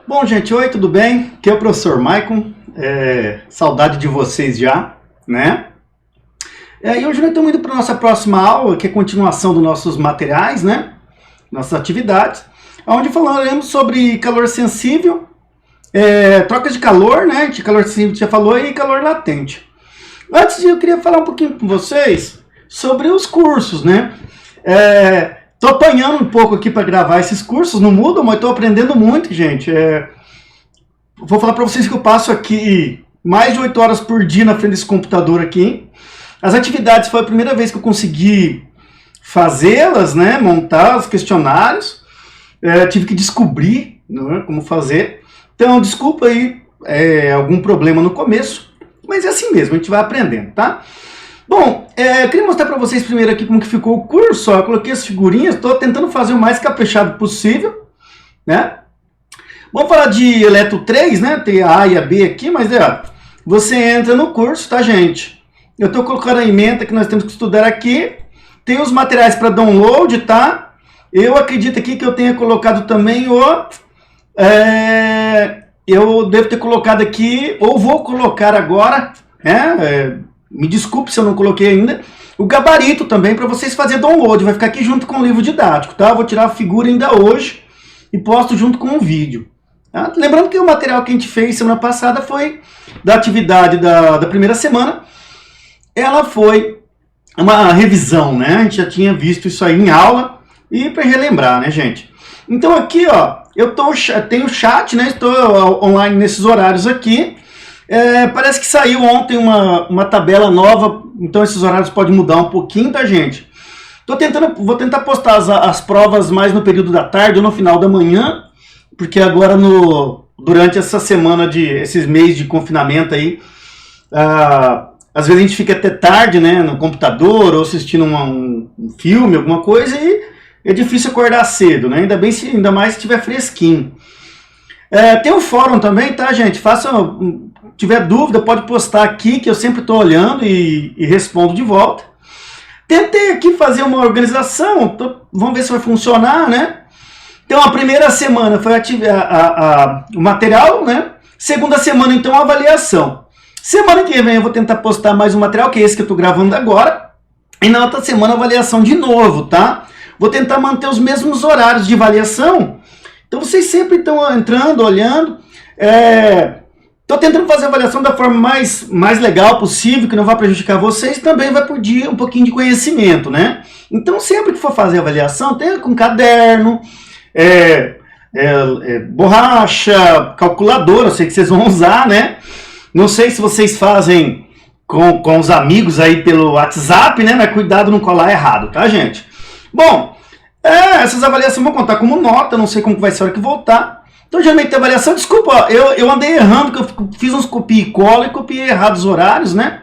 Bom, gente, oi, tudo bem? Aqui é o professor Maicon, saudade de vocês já, né? E hoje nós estamos indo para a nossa próxima aula, que é a continuação dos nossos materiais, né? Nossas atividades, onde falaremos sobre calor sensível, troca de calor, né? De calor sensível já falou, e calor latente. Antes eu queria falar um pouquinho com vocês sobre os cursos, né? Tô apanhando um pouco aqui para gravar esses cursos, não mudam, mas estou aprendendo muito, gente. Vou falar para vocês que eu passo aqui mais de 8 horas por dia na frente desse computador aqui. As atividades foi a primeira vez que eu consegui fazê-las, né? Montar os questionários. Tive que descobrir, né, como fazer. Então, desculpa aí algum problema no começo, mas é assim mesmo, a gente vai aprendendo, tá? Bom, eu queria mostrar para vocês primeiro aqui como que ficou o curso. Eu coloquei as figurinhas, estou tentando fazer o mais caprichado possível, né? Vamos falar de Eletro 3, né? Tem a A e a B aqui, mas você entra no curso, tá, gente? Eu estou colocando a ementa que nós temos que estudar aqui. Tem os materiais para download, tá? Eu acredito aqui que eu tenha colocado também eu devo ter colocado aqui, ou vou colocar agora, me desculpe se eu não coloquei ainda, o gabarito também para vocês fazerem download, vai ficar aqui junto com o livro didático, tá? Eu vou tirar a figura ainda hoje e posto junto com o vídeo. Tá? Lembrando que o material que a gente fez semana passada foi da atividade da primeira semana, ela foi uma revisão, né? A gente já tinha visto isso aí em aula e para relembrar, né, gente? Então aqui, ó, tenho o chat, né? Estou online nesses horários aqui. Parece que saiu ontem uma tabela nova, então esses horários podem mudar um pouquinho, tá, gente? Vou tentar postar as provas mais no período da tarde ou no final da manhã, porque agora durante essa semana esses meses de confinamento aí, às vezes a gente fica até tarde, né, no computador ou assistindo um filme, alguma coisa, e é difícil acordar cedo, né? Ainda mais se estiver fresquinho. Tem o fórum também, tá, gente? Tiver dúvida, pode postar aqui, que eu sempre estou olhando e respondo de volta. Tentei aqui fazer uma organização, vamos ver se vai funcionar, né? Então, a primeira semana foi o material, né? Segunda semana, então, a avaliação. Semana que vem eu vou tentar postar mais um material, que é esse que eu estou gravando agora. E na outra semana, a avaliação de novo, tá? Vou tentar manter os mesmos horários de avaliação. Então, vocês sempre estão entrando, olhando. Estou tentando fazer a avaliação da forma mais legal possível, que não vai prejudicar vocês, também vai pedir um pouquinho de conhecimento, né? Então, sempre que for fazer a avaliação, tenha com caderno, borracha, calculadora, eu sei que vocês vão usar, né? Não sei se vocês fazem com os amigos aí pelo WhatsApp, né? Mas cuidado não colar errado, tá, gente? Bom, essas avaliações vão contar como nota, não sei como vai ser a hora que voltar. Então, geralmente, a avaliação, desculpa, ó, eu andei errando, que eu fiz uns copia e cola e copiei errado os horários, né?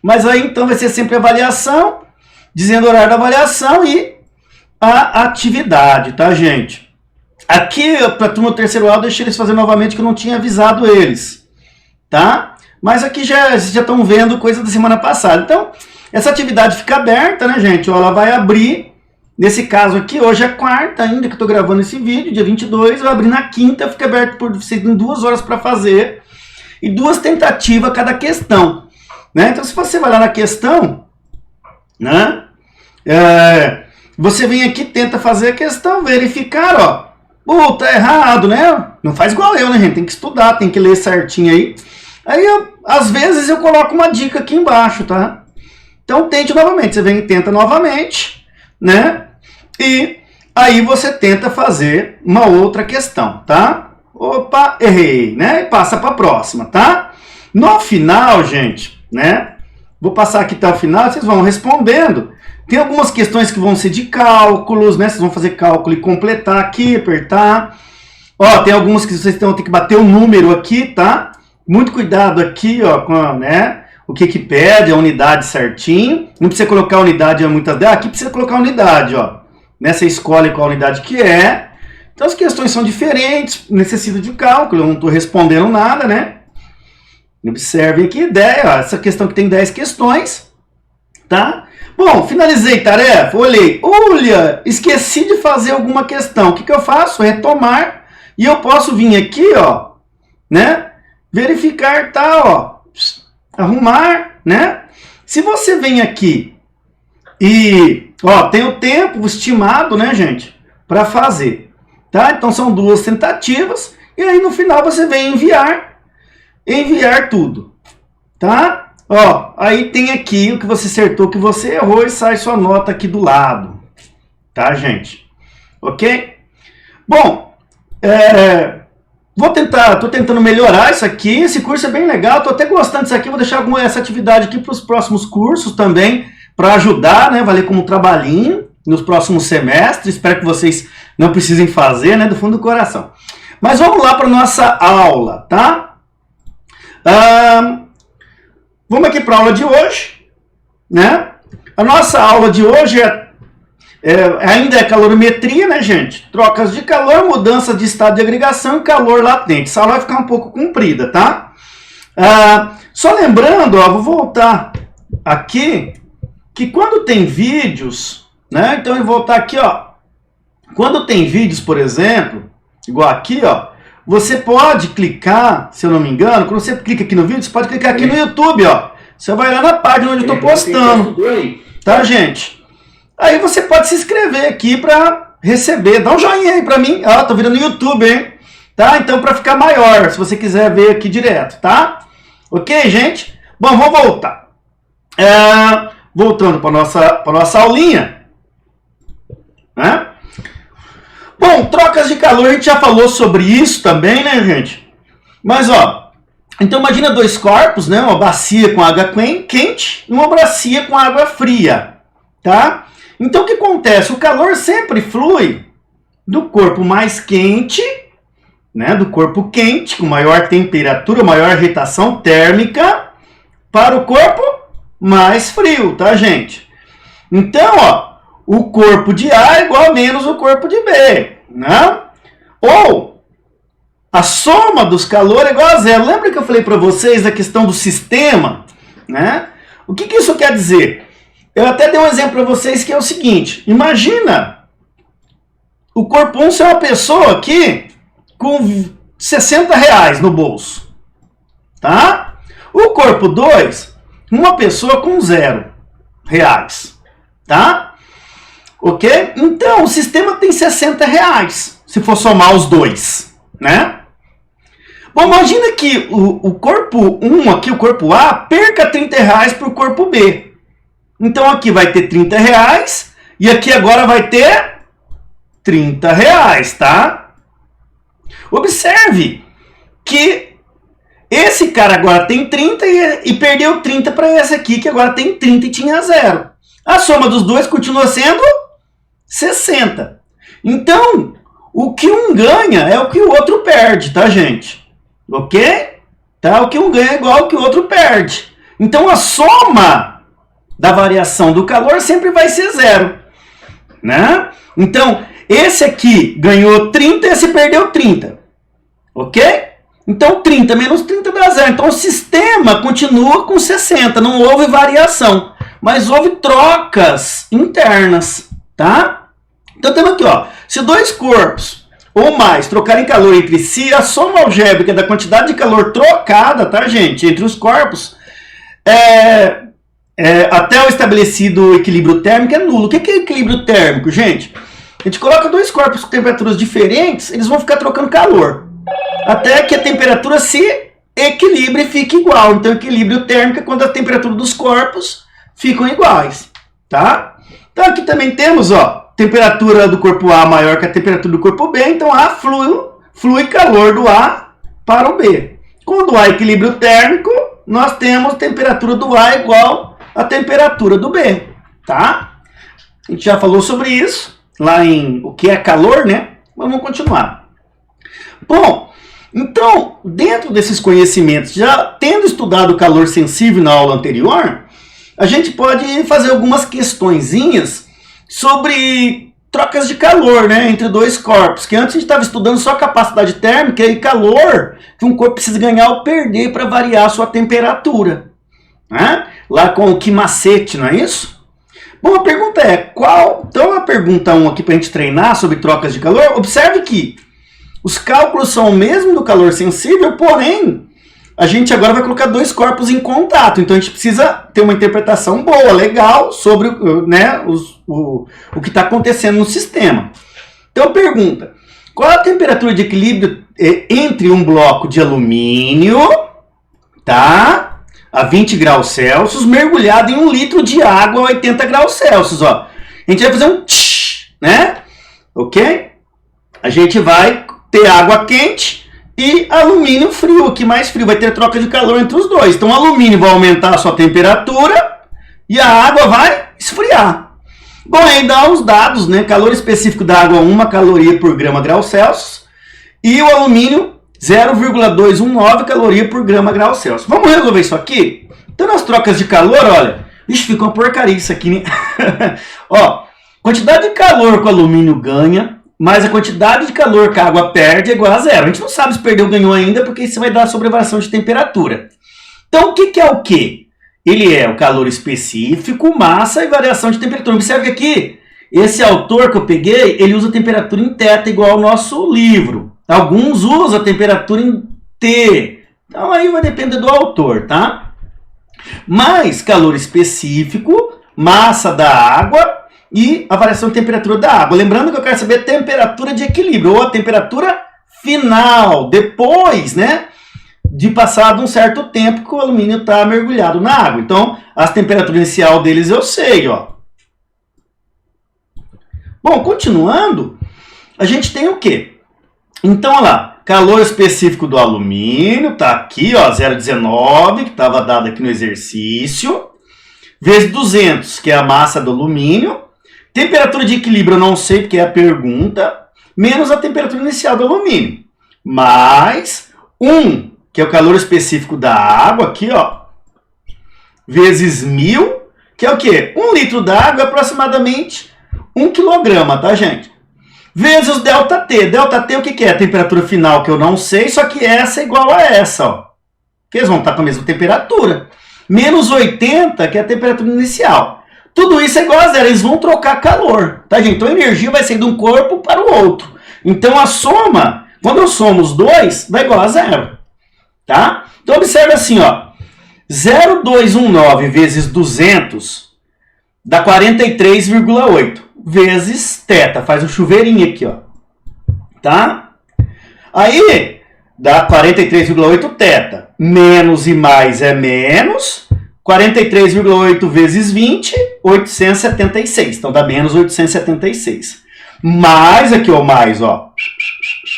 Mas aí, então, vai ser sempre avaliação, dizendo o horário da avaliação e a atividade, tá, gente? Aqui, para a turma do terceiro aula, eu deixei eles fazer novamente, que eu não tinha avisado eles, tá? Mas aqui vocês já estão vendo coisa da semana passada. Então, essa atividade fica aberta, né, gente? Ela vai abrir. Nesse caso aqui, hoje é quarta ainda que eu estou gravando esse vídeo, dia 22, eu abri na quinta, fica aberto por vocês, tem 2 horas para fazer, e 2 tentativas cada questão, né? Então, se você vai lá na questão, né, você vem aqui, tenta fazer a questão, verificar, ó, tá errado, né? Não faz igual eu, né, gente? Tem que estudar, tem que ler certinho aí. Aí, às vezes, eu coloco uma dica aqui embaixo, tá? Então, tente novamente, você vem e tenta novamente, né? E aí você tenta fazer uma outra questão, tá? Opa, errei, né? E passa para a próxima, tá? No final, gente, né? Vou passar aqui até o final, vocês vão respondendo. Tem algumas questões que vão ser de cálculos, né? Vocês vão fazer cálculo e completar aqui, apertar. Ó, tem algumas que vocês vão ter que bater o número aqui, tá? Muito cuidado aqui, ó, com né? O que pede, a unidade certinho. Não precisa colocar a unidade muitas vezes. Aqui precisa colocar a unidade, ó. Né? Você escolhe qual unidade que é. Então as questões são diferentes, necessita de cálculo. Eu não estou respondendo nada, né? Observem aqui, ideia, ó, essa questão que tem 10 questões, tá? Bom, finalizei tarefa, olhei, olha, esqueci de fazer alguma questão. O que eu faço? Retomar, E eu posso vir aqui, ó, né? Verificar, tá, ó, arrumar, né? Se você vem aqui e, ó, tem o tempo estimado, né, gente, para fazer, tá? Então são 2 tentativas e aí no final você vem enviar tudo, tá? Ó, aí tem aqui o que você acertou, o que você errou e sai sua nota aqui do lado, tá, gente? Ok? Bom, tô tentando melhorar isso aqui. Esse curso é bem legal, tô até gostando disso aqui. Vou deixar essa atividade aqui para os próximos cursos também, para ajudar, né? Valer como trabalhinho nos próximos semestres. Espero que vocês não precisem fazer, né? Do fundo do coração. Mas vamos lá para nossa aula, tá? Vamos aqui para a aula de hoje, né? A nossa aula de hoje ainda é calorimetria, né, gente? Trocas de calor, mudança de estado de agregação e calor latente. Essa aula vai ficar um pouco comprida, tá? Só lembrando, ó, vou voltar aqui, que quando tem vídeos, né? Então eu vou voltar aqui, ó. Quando tem vídeos, por exemplo, igual aqui, ó, você pode clicar, se eu não me engano, quando você clica aqui no vídeo, você pode clicar aqui no YouTube, ó. Você vai lá na página onde eu tô postando, tá, gente? Aí você pode se inscrever aqui para receber. Dá um joinha aí para mim. Ó, tô virando no YouTube, hein? Tá? Então, para ficar maior, se você quiser ver aqui direto, tá? Ok, gente? Bom, vamos voltar. Voltando para nossa aulinha. Né? Bom, trocas de calor, a gente já falou sobre isso também, né, gente? Mas, ó, então imagina 2 corpos, né? Uma bacia com água quente e uma bacia com água fria, tá? Então, o que acontece? O calor sempre flui do corpo mais quente, né, do corpo quente, com maior temperatura, maior agitação térmica, para o corpo mais frio, tá, gente? Então, ó, o corpo de A é igual a menos o corpo de B, né? Ou a soma dos calores é igual a 0. Lembra que eu falei para vocês da questão do sistema, né? O que isso quer dizer? Eu até dei um exemplo para vocês que é o seguinte. Imagina o corpo 1 ser uma pessoa aqui com 60 reais no bolso. Tá? O corpo 2, uma pessoa com 0 reais. Tá? Ok? Então, o sistema tem 60 reais, se for somar os dois. Né? Bom, imagina que o corpo 1 aqui, o corpo A, perca 30 reais para o corpo B. Então aqui vai ter 30 reais e aqui agora vai ter 30 reais, tá? Observe que esse cara agora tem 30 e perdeu 30 para esse aqui, que agora tem 30 e tinha 0. A soma dos dois continua sendo 60. Então, o que um ganha é o que o outro perde, tá, gente? Ok? Tá? O que um ganha é igual ao que o outro perde. Então, a soma da variação do calor sempre vai ser 0, né? Então, esse aqui ganhou 30 e esse perdeu 30, ok? Então, 30 menos 30 dá 0. Então, o sistema continua com 60, não houve variação, mas houve trocas internas, tá? Então, temos aqui, ó, se 2 corpos ou mais trocarem calor entre si, a soma algébrica da quantidade de calor trocada, tá, gente, entre os corpos, até o estabelecido equilíbrio térmico é nulo. O que é equilíbrio térmico, gente? A gente coloca 2 corpos com temperaturas diferentes, eles vão ficar trocando calor, até que a temperatura se equilibre e fique igual. Então, equilíbrio térmico é quando a temperatura dos corpos ficam iguais, tá? Então, aqui também temos, ó, temperatura do corpo A maior que a temperatura do corpo B, então A flui calor do A para o B. Quando há equilíbrio térmico, nós temos temperatura do A igual a temperatura do B, tá? A gente já falou sobre isso, lá em o que é calor, né? Mas vamos continuar. Bom, então, dentro desses conhecimentos, já tendo estudado o calor sensível na aula anterior, a gente pode fazer algumas questõezinhas sobre trocas de calor, né, entre 2 corpos, que antes a gente estava estudando só capacidade térmica e calor que um corpo precisa ganhar ou perder para variar a sua temperatura, né? Lá com o Kimacete, não é isso? Bom, a pergunta é, então a pergunta 1 aqui para a gente treinar sobre trocas de calor, observe que Os cálculos são o mesmo do calor sensível, porém, a gente agora vai colocar dois corpos em contato. Então a gente precisa ter uma interpretação boa, legal, sobre né, o que está acontecendo no sistema. Então pergunta, qual a temperatura de equilíbrio entre um bloco de alumínio, tá, a 20 graus Celsius, mergulhado em 1 litro de água a 80 graus Celsius? Ó. A gente vai fazer um tch, né? Ok? A gente vai ter água quente e alumínio frio, aqui mais frio, vai ter troca de calor entre os dois. Então o alumínio vai aumentar a sua temperatura e a água vai esfriar. Bom, aí dá os dados, né? Calor específico da água, 1 caloria por grama grau Celsius, e o alumínio 0,219 caloria por grama grau Celsius. Vamos resolver isso aqui? Então nas trocas de calor, olha, ixi, ficou uma porcaria isso aqui, né? Ó, quantidade de calor que o alumínio ganha, mas a quantidade de calor que a água perde é igual a zero. A gente não sabe se perdeu ou ganhou ainda, porque isso vai dar sobrevariação de temperatura. Então, o que é o quê? Ele é o calor específico, massa e variação de temperatura. Observe que aqui, esse autor que eu peguei, ele usa temperatura em θ igual ao nosso livro. Alguns usam a temperatura em T. Então, aí vai depender do autor, tá? Mas, calor específico, massa da água e a variação de temperatura da água. Lembrando que eu quero saber a temperatura de equilíbrio, ou a temperatura final, depois, né, de passado um certo tempo que o alumínio está mergulhado na água. Então, a temperatura inicial deles eu sei, ó. Bom, continuando, a gente tem o quê? Então, olha lá, calor específico do alumínio, tá aqui, ó, 0,19, que estava dado aqui no exercício, vezes 200, que é a massa do alumínio. Temperatura de equilíbrio eu não sei, porque é a pergunta, menos a temperatura inicial do alumínio. Mais 1, que é o calor específico da água, aqui, ó, vezes 1000, que é o quê? 1 litro d'água é aproximadamente 1 quilograma, tá, gente? Vezes ΔT. ΔT o que é? A temperatura final que eu não sei, só que essa é igual a essa, ó. Que eles vão estar com a mesma temperatura. Menos 80, que é a temperatura inicial. Tudo isso é igual a zero, eles vão trocar calor, tá, gente? Então a energia vai sair de um corpo para o outro. Então a soma, quando eu somo os dois, dá igual a zero, tá? Então observe assim, ó, 0,219 vezes 200 dá 43,8 vezes θ, faz um chuveirinho aqui, ó, tá? Aí dá 43,8 θ, menos e mais é menos, 43,8 vezes 20, 876. Então dá menos 876. Mais aqui, ó, mais, ó,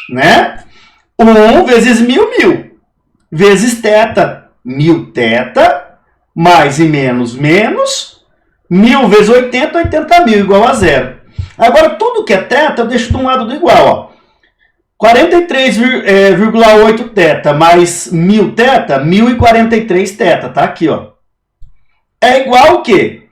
né? 1 vezes 1000, 1000. Vezes θ, 1000 θ, mais e menos, menos. 1000 vezes 80, 80.000, igual a zero. Agora, tudo que é θ, eu deixo de um lado do igual, ó. 43,8 θ mais 1000 θ, 1043 θ, tá aqui, ó. É igual o quê?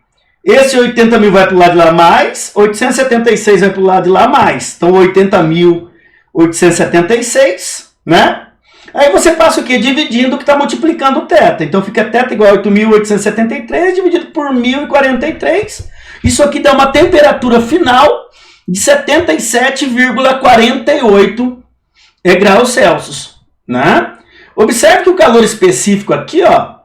Esse 80.000 vai para o lado de lá mais, 876 vai para o lado de lá mais. Então, 80.876, né? Aí você passa o quê? Dividindo o que está multiplicando o θ. Então, fica θ igual a 8.873 dividido por 1043. Isso aqui dá uma temperatura final de 77,48 graus Celsius, né? Observe que o calor específico aqui, ó,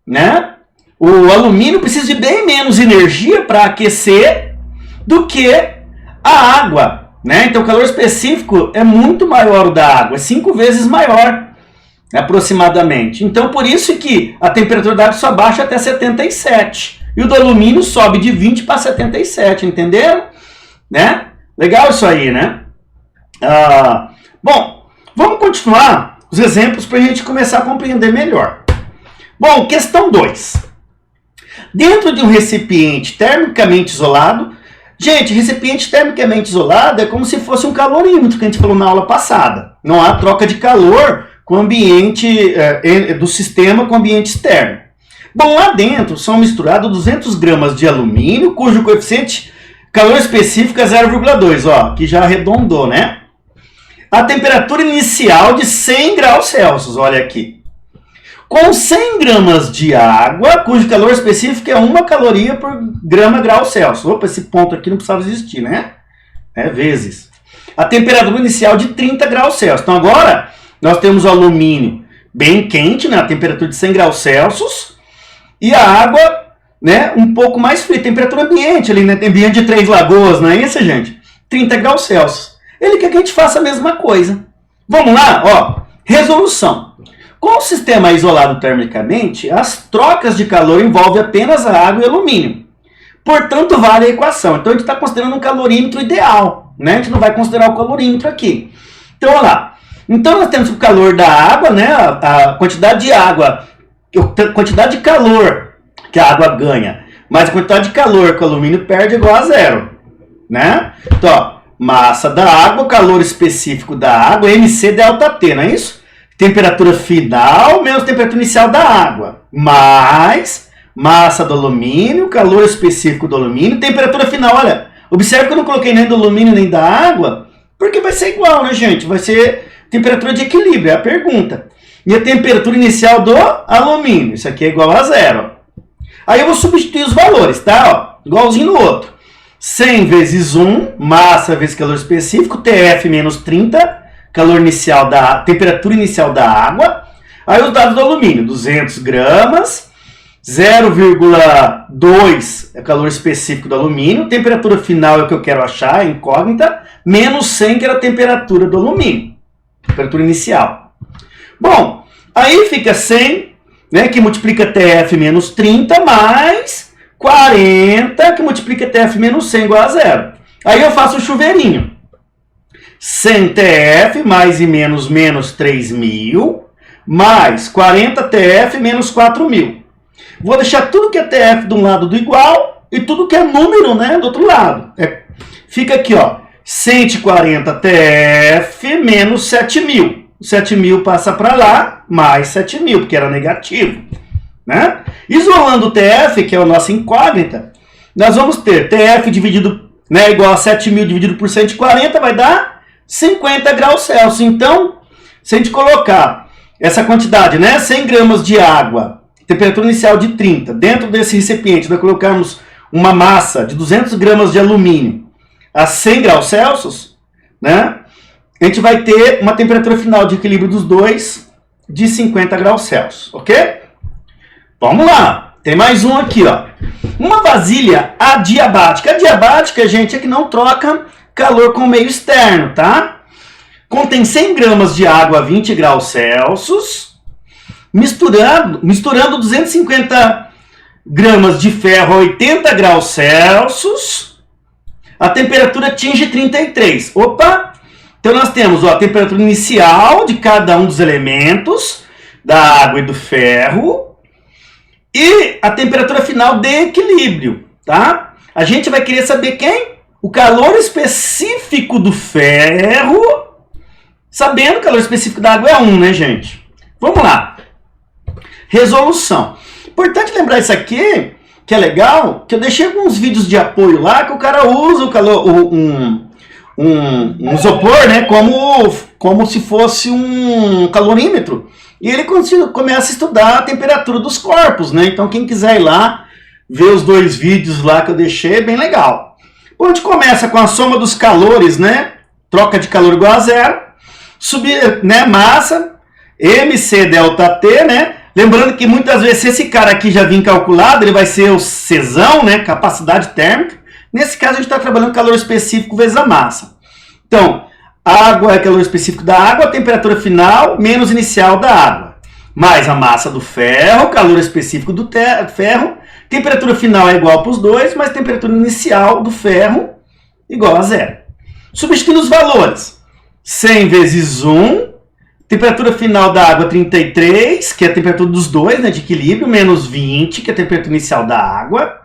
né? O alumínio precisa de bem menos energia para aquecer do que a água, né? Então o calor específico é muito maior o da água, é 5 vezes maior, aproximadamente. Então por isso que a temperatura da água só baixa até 77 e o do alumínio sobe de 20 para 77, entenderam? Né? Legal isso aí, né? Bom, vamos continuar os exemplos para a gente começar a compreender melhor. Bom, questão 2. Dentro de um recipiente termicamente isolado, gente, recipiente termicamente isolado é como se fosse um calorímetro que a gente falou na aula passada. Não há troca de calor com o ambiente do sistema com o ambiente externo. Bom, lá dentro são misturados 200 gramas de alumínio, cujo coeficiente calor específico é 0,2, ó, que já arredondou, né? A temperatura inicial de 100 graus Celsius, olha aqui. Com 100 gramas de água, cujo calor específico é 1 caloria por grama grau Celsius. Opa, esse ponto aqui não precisava existir, né? Vezes. a temperatura inicial de 30 graus Celsius. Então agora nós temos o alumínio bem quente, né, a temperatura de 100 graus Celsius, e a água, né, um pouco mais fria, temperatura ambiente ali, né, ambiente de Três Lagoas, não é isso, gente? 30 graus Celsius. Ele quer que a gente faça a mesma coisa. Vamos lá, ó, resolução. Com o sistema isolado termicamente, as trocas de calor envolvem apenas a água e o alumínio. Portanto, vale a equação. Então, a gente está considerando um calorímetro ideal, né? A gente não vai considerar o calorímetro aqui. Então, olha lá. Então, nós temos o calor da água, né? A quantidade de água, a quantidade de calor que a água ganha, mais a quantidade de calor que o alumínio perde é igual a zero, né? Então, ó, massa da água, calor específico da água, MC delta T, não é isso? Temperatura final menos temperatura inicial da água, mais massa do alumínio, calor específico do alumínio, temperatura final, olha, observe que eu não coloquei nem do alumínio nem da água, porque vai ser igual, né, gente? Vai ser temperatura de equilíbrio, é a pergunta. E a temperatura inicial do alumínio, isso aqui é igual a zero. Aí eu vou substituir os valores, tá? Ó, igualzinho no outro. 100 vezes 1, massa vezes calor específico, TF menos 30, calor inicial temperatura inicial da água. Aí os dados do alumínio, 200 gramas, 0,2 é o calor específico do alumínio, temperatura final é o que eu quero achar, é incógnita, menos 100 que era a temperatura do alumínio, temperatura inicial. Bom, aí fica 100, né, que multiplica TF menos 30, mais 40, que multiplica TF menos 100 igual a zero. Aí eu faço o chuveirinho. 100 TF mais e menos 3.000, mais 40 TF menos 4.000. Vou deixar tudo que é TF de um lado do igual e tudo que é número, né, do outro lado. Fica aqui, ó, 140 TF menos 7.000. 7.000 passa para lá, mais 7.000, porque era negativo, né? Isolando o TF, que é a nossa incógnita, nós vamos ter TF dividido, né, igual a 7.000 dividido por 140, vai dar 50 graus Celsius. Então, se a gente colocar essa quantidade, né, 100 gramas de água, temperatura inicial de 30, dentro desse recipiente, nós colocamos uma massa de 200 gramas de alumínio a 100 graus Celsius, né, a gente vai ter uma temperatura final de equilíbrio dos dois de 50 graus Celsius, ok? Vamos lá, tem mais um aqui, ó. Uma vasilha adiabática. Adiabática, gente, é que não troca calor com o meio externo, tá? Contém 100 gramas de água a 20 graus Celsius, misturando 250 gramas de ferro a 80 graus Celsius, a temperatura atinge 33. Opa! Então nós temos, ó, a temperatura inicial de cada um dos elementos, da água e do ferro, e a temperatura final de equilíbrio, tá? A gente vai querer saber quem? O calor específico do ferro, sabendo que o calor específico da água é 1, né, gente? Vamos lá. Resolução. Importante lembrar isso aqui, que é legal, que eu deixei alguns vídeos de apoio lá, que o cara usa o calor, um isopor, né, como se fosse um calorímetro. E ele começa a estudar a temperatura dos corpos, né? Então quem quiser ir lá, ver os dois vídeos lá que eu deixei, é bem legal. Bom, a gente começa com a soma dos calores, né? Troca de calor igual a zero. Subir, né, massa, MC delta T, né? Lembrando que muitas vezes, se esse cara aqui já vir calculado, ele vai ser o Czão, né? Capacidade térmica. Nesse caso, a gente está trabalhando calor específico vezes a massa. Então, água é calor específico da água, a temperatura final menos inicial da água. Mais a massa do ferro, calor específico do ferro, temperatura final é igual para os dois, mas temperatura inicial do ferro igual a zero. Substituindo os valores. 100 vezes 1, temperatura final da água 33, que é a temperatura dos dois, né, de equilíbrio, menos 20, que é a temperatura inicial da água,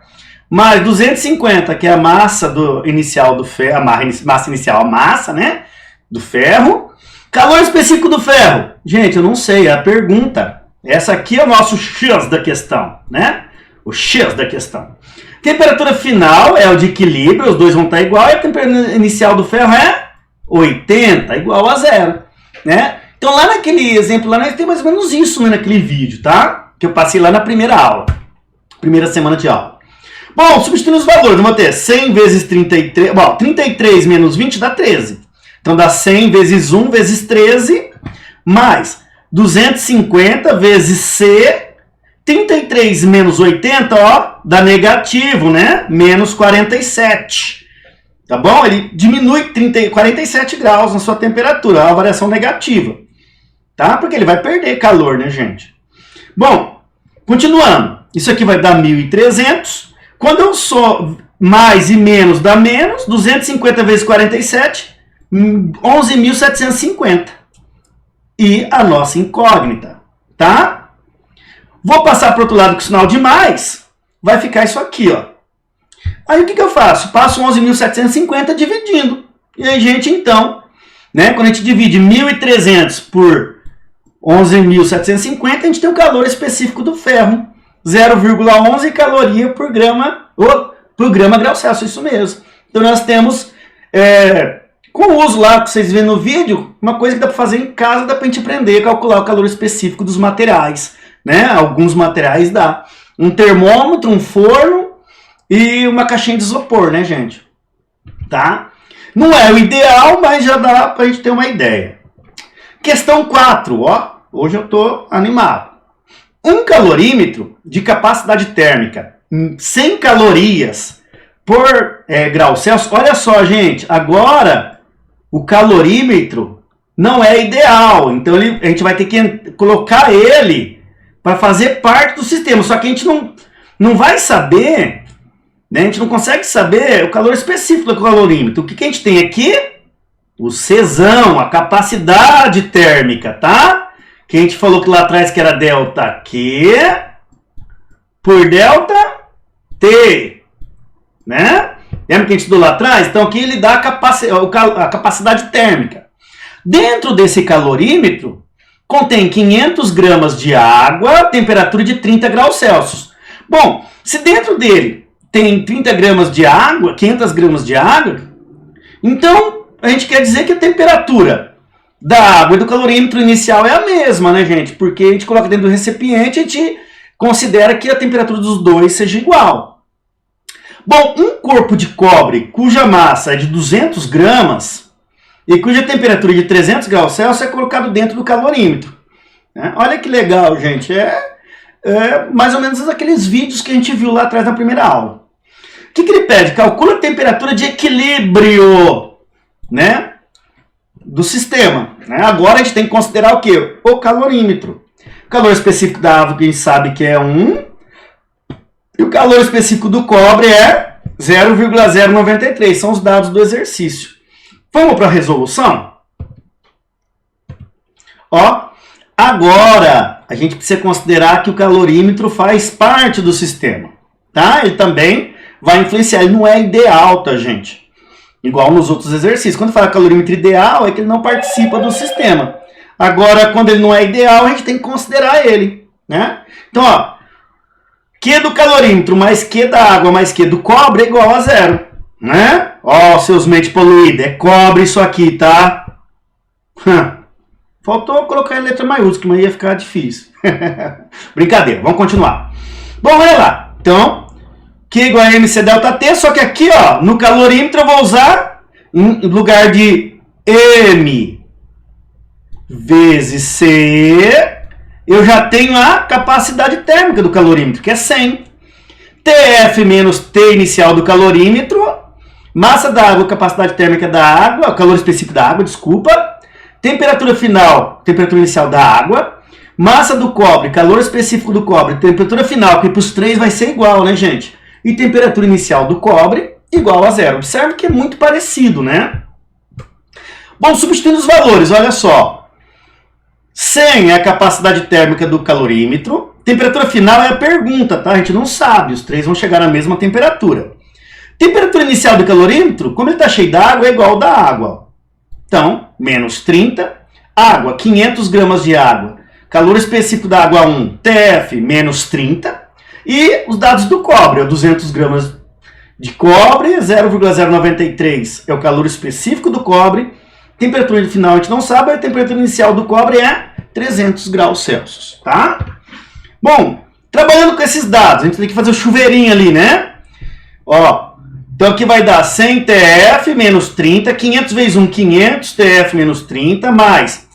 mais 250, que é a massa inicial do ferro, a massa inicial, a massa, né, do ferro. Calor específico do ferro. Gente, eu não sei, é a pergunta. Essa aqui é o nosso X da questão, né? O X da questão. Temperatura final é o de equilíbrio, os dois vão estar igual, e a temperatura inicial do ferro é 80, igual a zero, né? Então lá naquele exemplo, lá nós tem mais ou menos isso, né, naquele vídeo, tá? Que eu passei lá na primeira aula, primeira semana de aula. Bom, substituindo os valores, vamos ter 100 vezes 33, bom, 33 menos 20 dá 13. Então dá 100 vezes 1 vezes 13, mais 250 vezes C, 33 menos 80, ó, dá negativo, né? Menos 47. Tá bom? Ele diminui 47 graus na sua temperatura, a variação negativa. Tá? Porque ele vai perder calor, né, gente? Bom, continuando. Isso aqui vai dar 1.300. Quando eu sou mais e menos, dá menos. 250 vezes 47, 11.750. E a nossa incógnita, tá? Vou passar para o outro lado com o sinal de mais. Vai ficar isso aqui, ó. Aí o que eu faço? Passo 11.750 dividindo. E aí, gente, então, né, quando a gente divide 1.300 por 11.750, a gente tem o calor específico do ferro. 0,11 caloria por grama grau Celsius, isso mesmo. Então nós temos, com o uso lá que vocês vêem no vídeo, uma coisa que dá para fazer em casa, dá para a gente aprender a calcular o calor específico dos materiais. Né? Alguns materiais dá. Um termômetro, um forno e uma caixinha de isopor, né, gente? Tá? Não é o ideal, mas já dá para a gente ter uma ideia. Questão 4, ó. Hoje eu tô animado. Um calorímetro de capacidade térmica 100 calorias por grau Celsius. Olha só, gente. Agora, o calorímetro não é ideal. Então, a gente vai ter que colocar ele para fazer parte do sistema. Só que a gente não vai saber, né? A gente não consegue saber o calor específico do calorímetro. O que a gente tem aqui? O Czão, a capacidade térmica, tá? Que a gente falou que lá atrás que era delta Q por delta T, né? Lembra que a gente estudou lá atrás? Então aqui ele dá a capacidade térmica. Dentro desse calorímetro contém 500 gramas de água, temperatura de 30 graus Celsius. Bom, se dentro dele tem 30 gramas de água, 500 gramas de água, então a gente quer dizer que a temperatura da água e do calorímetro inicial é a mesma, né, gente? Porque a gente coloca dentro do recipiente e a gente considera que a temperatura dos dois seja igual. Bom, um corpo de cobre cuja massa é de 200 gramas e cuja temperatura é de 300 graus Celsius é colocado dentro do calorímetro. Né? Olha que legal, gente. É mais ou menos aqueles vídeos que a gente viu lá atrás na primeira aula. O que ele pede? Calcula a temperatura de equilíbrio, né, do sistema. Né? Agora a gente tem que considerar o quê? O calorímetro. O calor específico da água que a gente sabe que é 1. E o calor específico do cobre é 0,093. São os dados do exercício. Vamos para a resolução? Ó, agora a gente precisa considerar que o calorímetro faz parte do sistema. Tá? Ele também vai influenciar. Ele não é ideal, tá, gente? Igual nos outros exercícios. Quando fala calorímetro ideal, é que ele não participa do sistema. Agora, quando ele não é ideal, a gente tem que considerar ele. Né? Então, ó, Q do calorímetro mais Q da água mais Q do cobre é igual a 0. Né? Ó, seus mentes poluídas. É cobre isso aqui, tá? Faltou colocar em letra maiúscula, mas ia ficar difícil. Brincadeira, vamos continuar. Bom, olha lá. Então, Q igual a MC delta T, só que aqui, ó, no calorímetro eu vou usar, em lugar de M vezes C, eu já tenho a capacidade térmica do calorímetro, que é 100. TF menos T inicial do calorímetro, massa da água, capacidade térmica da água, calor específico da água, desculpa. Temperatura final, temperatura inicial da água. Massa do cobre, calor específico do cobre, temperatura final, que para os três vai ser igual, né, gente? E temperatura inicial do cobre igual a 0. Observe que é muito parecido, né? Bom, substituindo os valores, olha só. 100 é a capacidade térmica do calorímetro. Temperatura final é a pergunta, tá? A gente não sabe, os três vão chegar na mesma temperatura. Temperatura inicial do calorímetro, como ele está cheio d'água, é igual da água. Então, menos 30. Água, 500 gramas de água. Calor específico da água 1, TF, menos 30. E os dados do cobre, 200 gramas de cobre, 0,093 é o calor específico do cobre. Temperatura final a gente não sabe, a temperatura inicial do cobre é 300 graus Celsius, tá? Bom, trabalhando com esses dados, a gente tem que fazer o chuveirinho ali, né? Ó, Então aqui vai dar 100 TF menos 30, 500 vezes 1, 500 TF menos 30, mais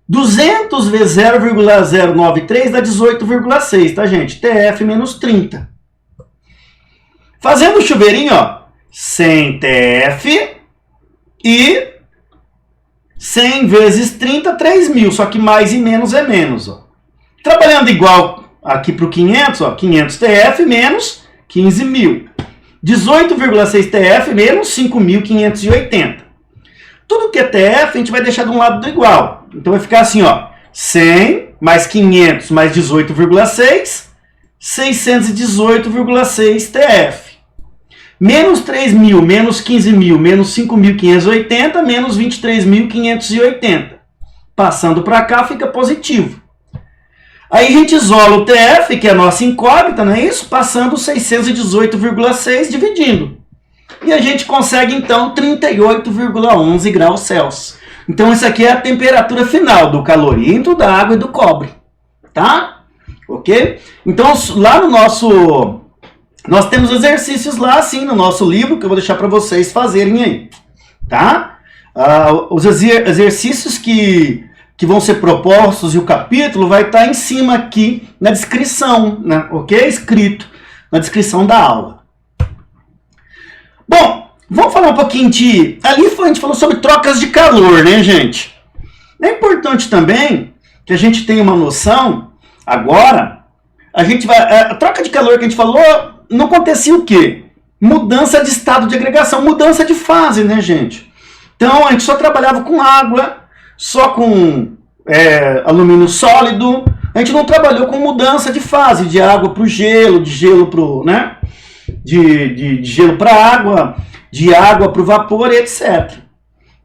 200 vezes 0,093 dá 18,6, tá, gente? TF menos 30. Fazendo o chuveirinho, ó, 100 TF e 100 vezes 30, 3.000, só que mais e menos é menos, ó. Trabalhando igual aqui para o 500, ó, 500 TF menos 15.000. 18,6 TF menos 5.580. Tudo que é TF a gente vai deixar de um lado do igual. Então vai ficar assim, ó, 100 mais 500 mais 18,6, 618,6 TF. Menos 3.000, menos 15.000, menos 5.580, menos 23.580. Passando para cá fica positivo. Aí a gente isola o TF, que é a nossa incógnita, não é isso? Passando 618,6 dividindo. E a gente consegue, então, 38,11 graus Celsius. Então, isso aqui é a temperatura final do caloriento, da água e do cobre. Tá? Ok? Então, lá no nosso... Nós temos exercícios lá, assim, no nosso livro, que eu vou deixar para vocês fazerem aí. Tá? Os exercícios que vão ser propostos e o capítulo vai estar em cima aqui na descrição, né? Ok? Escrito na descrição da aula. Bom, vamos falar um pouquinho de... Ali a gente falou sobre trocas de calor, né, gente? É importante também que a gente tenha uma noção, agora, a troca de calor que a gente falou, não acontecia o quê? Mudança de estado de agregação, mudança de fase, né, gente? Então, a gente só trabalhava com água, só com alumínio sólido, a gente não trabalhou com mudança de fase, de água para o gelo, de gelo para o, né? De gelo para água, de água para o vapor, etc.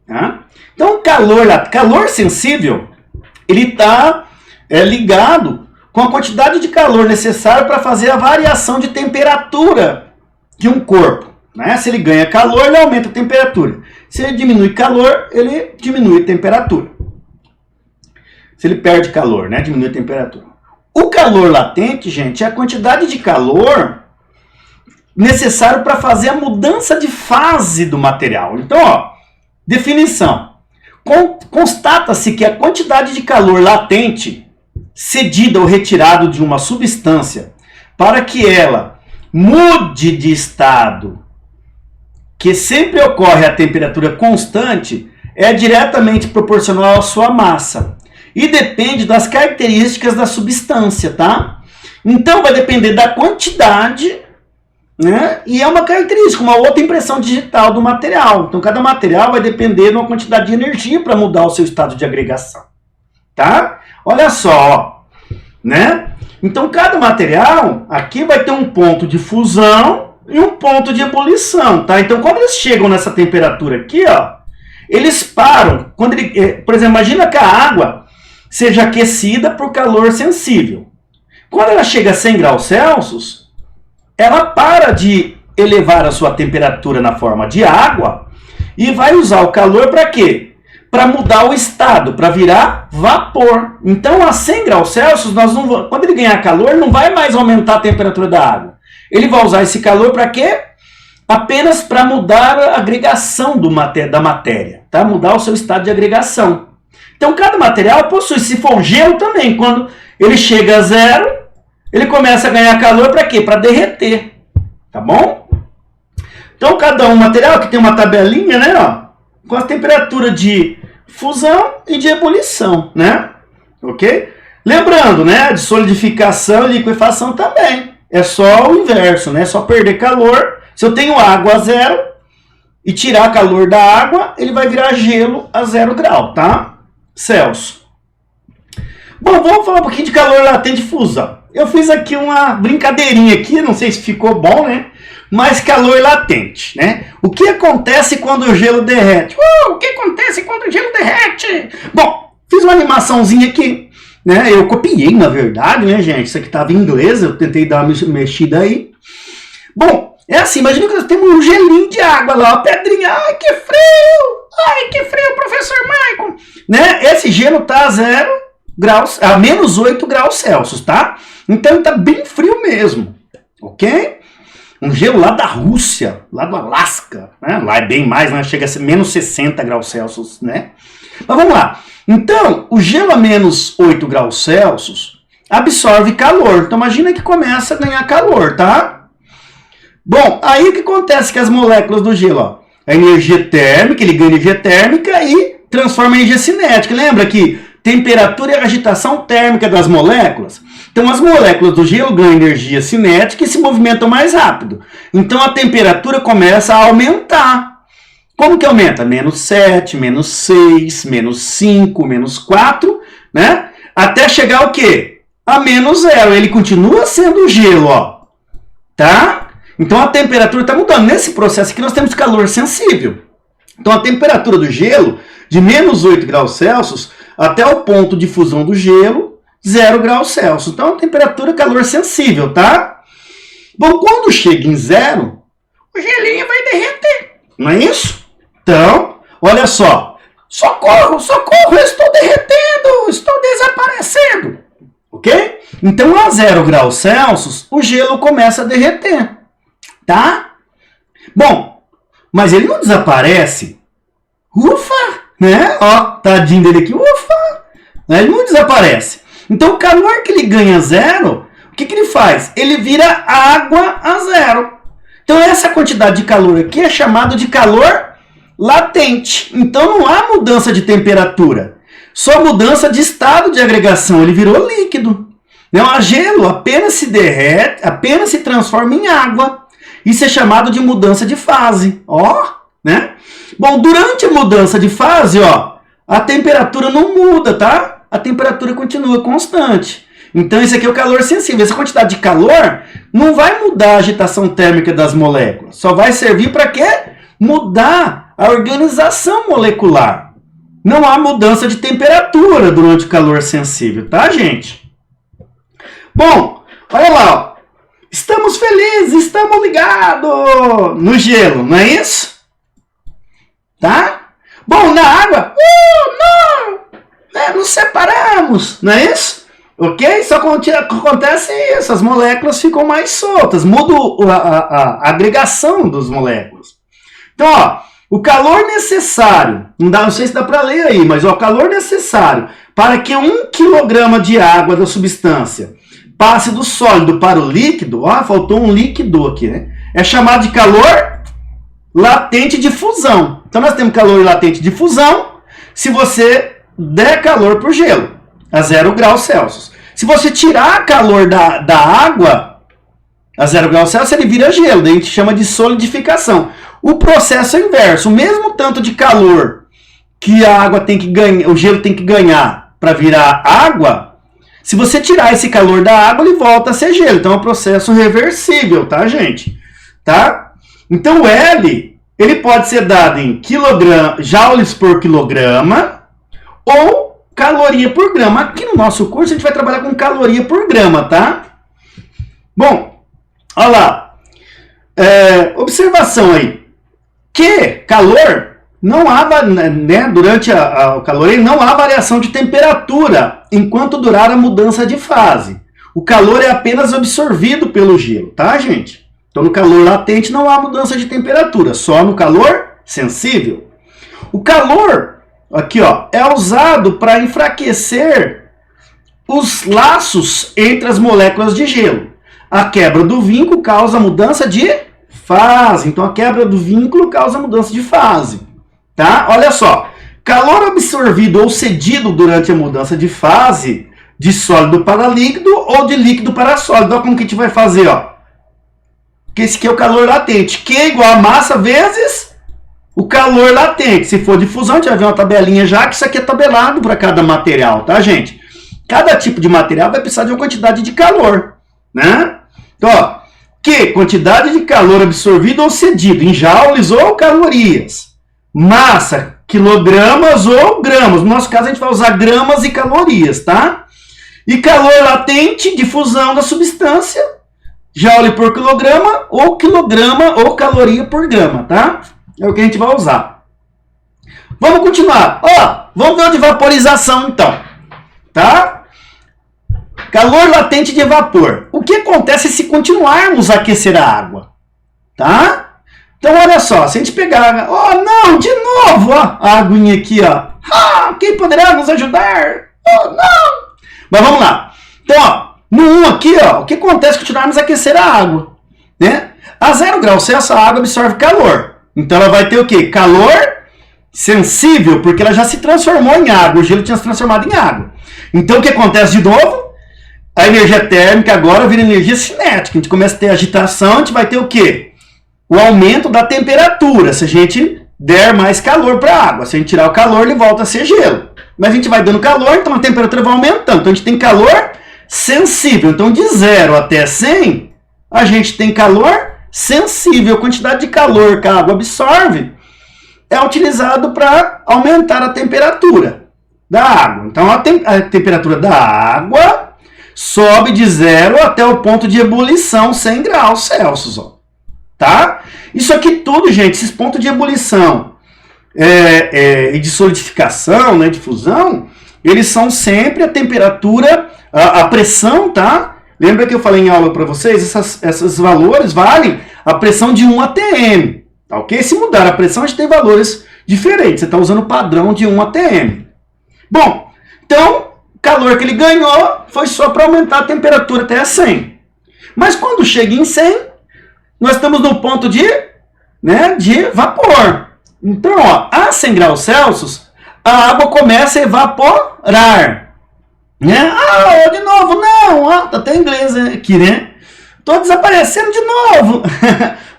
Tá? Então, o calor sensível, ele está ligado com a quantidade de calor necessário para fazer a variação de temperatura de um corpo. Né? Se ele ganha calor, ele aumenta a temperatura. Se ele diminui calor, ele diminui a temperatura. Se ele perde calor, né? Diminui a temperatura. O calor latente, gente, é a quantidade de calor necessário para fazer a mudança de fase do material. Então, ó, definição. Constata-se que a quantidade de calor latente cedida ou retirado de uma substância para que ela mude de estado, que sempre ocorre a temperatura constante, é diretamente proporcional à sua massa e depende das características da substância, tá? Então vai depender da quantidade, né? E é uma característica, uma outra impressão digital do material. Então cada material vai depender de uma quantidade de energia para mudar o seu estado de agregação, tá? Olha só, né? Então cada material aqui vai ter um ponto de fusão e um ponto de ebulição, tá? Então quando eles chegam nessa temperatura aqui, ó, eles param. Por exemplo, imagina que a água seja aquecida por calor sensível. Quando ela chega a 100 graus Celsius, ela para de elevar a sua temperatura na forma de água e vai usar o calor para quê? Para mudar o estado, para virar vapor. Então, a 100 graus Celsius, quando ele ganhar calor, não vai mais aumentar a temperatura da água. Ele vai usar esse calor para quê? Apenas para mudar a agregação da matéria, tá? Mudar o seu estado de agregação. Então, cada material possui, se for o gelo também, quando ele chega a zero, ele começa a ganhar calor para quê? Para derreter, tá bom? Então, cada material aqui tem uma tabelinha, né, ó, com a temperatura de fusão e de ebulição, né? Ok? Lembrando, né, de solidificação e liquefação também. É só o inverso, né? É só perder calor. Se eu tenho água a zero e tirar calor da água, ele vai virar gelo a 0 grau, tá? Celsius. Bom, vamos falar um pouquinho de calor latente e fusão. Eu fiz aqui uma brincadeirinha aqui, não sei se ficou bom, né? Mas calor latente, né? O que acontece quando o gelo derrete? O que acontece quando o gelo derrete? Bom, fiz uma animaçãozinha aqui, né? Eu copiei, na verdade, né, gente? Isso aqui estava em inglês, eu tentei dar uma mexida aí. Bom, é assim, imagina que nós temos um gelinho de água lá, uma pedrinha. Ai, que frio! Ai, que frio, professor Maicon! Né? Esse gelo tá a 0 graus, a menos 8 graus Celsius, tá? Então tá bem frio mesmo, ok? Um gelo lá da Rússia, lá do Alasca, né? Lá é bem mais, né? Chega a ser menos 60 graus Celsius, né? Mas vamos lá. Então, o gelo a menos 8 graus Celsius absorve calor. Então, imagina que começa a ganhar calor, tá? Bom, aí o que acontece com as moléculas do gelo? Ó? A energia térmica, ele ganha energia térmica e transforma em energia cinética. Lembra que temperatura é a agitação térmica das moléculas? Então, as moléculas do gelo ganham energia cinética e se movimentam mais rápido. Então, a temperatura começa a aumentar. Como que aumenta? Menos 7, menos 6, menos 5, menos 4, né? Até chegar ao quê? A menos 0. Ele continua sendo gelo, ó. Tá? Então, a temperatura está mudando. Nesse processo aqui, nós temos calor sensível. Então, a temperatura do gelo, de menos 8 graus Celsius até o ponto de fusão do gelo, 0 graus Celsius. Então, a temperatura é calor sensível, tá? Bom, quando chega em 0, o gelinho vai derreter. Não é isso? Então, olha só. Socorro, socorro, eu estou derretendo, estou desaparecendo. Ok? Então, a 0 graus Celsius, o gelo começa a derreter. Tá? Bom, mas ele não desaparece. Ufa! Né? Ó, tadinho dele aqui. Ufa! Ele não desaparece. Então, o calor que ele ganha 0, o que ele faz? Ele vira água a 0. Então, essa quantidade de calor aqui é chamada de calor latente. Então, não há mudança de temperatura. Só mudança de estado de agregação. Ele virou líquido. O gelo apenas se derrete, apenas se transforma em água. Isso é chamado de mudança de fase. Ó, né? Bom, durante a mudança de fase, ó, a temperatura não muda, tá? A temperatura continua constante. Então, esse aqui é o calor sensível. Essa quantidade de calor não vai mudar a agitação térmica das moléculas. Só vai servir para quê? Mudar a organização molecular. Não há mudança de temperatura durante o calor sensível, tá, gente? Bom, olha lá, ó. Estamos felizes, estamos ligados no gelo, não é isso? Tá? Bom, na água, não! Nos separamos, não é isso? Ok? Só acontece isso, as moléculas ficam mais soltas, muda a agregação das moléculas. Então, ó, o calor necessário, não sei se dá para ler aí, mas ó, o calor necessário para que 1 kg de água da substância passe do sólido para o líquido, ó, faltou um líquido aqui, né? É chamado de calor latente de fusão. Então, nós temos calor latente de fusão se você der calor para o gelo, a 0 graus Celsius. Se você tirar calor da água, a 0 graus Celsius, ele vira gelo, daí a gente chama de solidificação. O processo é inverso, o mesmo tanto de calor que a água tem que ganhar, o gelo tem que ganhar para virar água, se você tirar esse calor da água, ele volta a ser gelo. Então é um processo reversível, tá, gente? Tá? Então o L, ele pode ser dado em joules por quilograma ou caloria por grama. Aqui no nosso curso a gente vai trabalhar com caloria por grama, tá? Bom, olha lá. Observação aí. Que calor, não há, né, durante o calor, não há variação de temperatura enquanto durar a mudança de fase. O calor é apenas absorvido pelo gelo, tá, gente? Então, no calor latente não há mudança de temperatura, só no calor sensível. O calor, aqui, ó, é usado para enfraquecer os laços entre as moléculas de gelo. A quebra do vínculo causa mudança de fase. Então, a quebra do vínculo causa mudança de fase. Tá? Olha só. Calor absorvido ou cedido durante a mudança de fase de sólido para líquido ou de líquido para sólido. Olha como que a gente vai fazer, ó. Que esse aqui é o calor latente. Q é igual a massa vezes o calor latente. Se for de fusão, a gente vai ver uma tabelinha já, que isso aqui é tabelado para cada material, tá, gente? Cada tipo de material vai precisar de uma quantidade de calor, né? Então, ó, Q, quantidade de calor absorvido ou cedido em joules ou calorias. Massa, quilogramas ou gramas. No nosso caso, a gente vai usar gramas e calorias, tá? E calor latente de fusão da substância, joule por quilograma ou caloria por grama, tá? É o que a gente vai usar. Vamos continuar. Ó, vamos ver o de vaporização, então. Tá? Calor latente de vapor. O que acontece se continuarmos a aquecer a água? tá? Então olha só, se a gente pegar, ó, não, de novo, ó, a aguinha aqui, ó. Quem poderá nos ajudar? Oh, não! Mas vamos lá. Então, ó, no 1 aqui, ó, o que acontece se continuarmos a aquecer a água, né? A 0 graus Celsius a água absorve calor. Então ela vai ter o quê? Calor sensível, porque ela já se transformou em água. O gelo tinha se transformado em água. Então o que acontece de novo? A energia térmica agora vira energia cinética. A gente começa a ter agitação, a gente vai ter o quê? O aumento da temperatura. Se a gente der mais calor para a água. Se a gente tirar o calor, ele volta a ser gelo. Mas a gente vai dando calor, então a temperatura vai aumentando. Então a gente tem calor sensível. Então de 0 até 100, a gente tem calor sensível. A quantidade de calor que a água absorve é utilizado para aumentar a temperatura da água. Então a temperatura da água sobe de 0 até o ponto de ebulição, 100 graus Celsius. Ó. Tá? Isso aqui tudo, gente, esses pontos de ebulição e de solidificação, né, de fusão, eles são sempre a temperatura, a pressão, tá? Lembra que eu falei em aula para vocês? Esses valores valem a pressão de 1 atm. Tá, ok? Se mudar a pressão, a gente tem valores diferentes. Você está usando o padrão de 1 atm. Bom, então, o calor que ele ganhou foi só para aumentar a temperatura até 100. Mas quando chega em 100, nós estamos no ponto de vapor. Então, ó, a 100 graus Celsius, a água começa a evaporar. Né? De novo, não, tá até em inglês aqui, né? Tô desaparecendo de novo.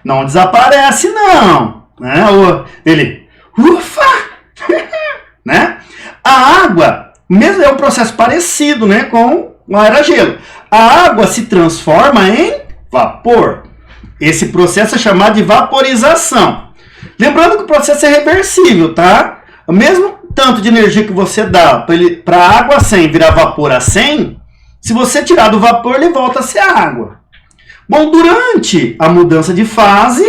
Não desaparece, não. Né? Ele, ufa! Né? A água, mesmo é um processo parecido, né, com o aerogelo. A água se transforma em vapor. Esse processo é chamado de vaporização. Lembrando que o processo é reversível, tá? O mesmo tanto de energia que você dá para a água a 100 virar vapor a 100, se você tirar do vapor, ele volta a ser água. Bom, durante a mudança de fase,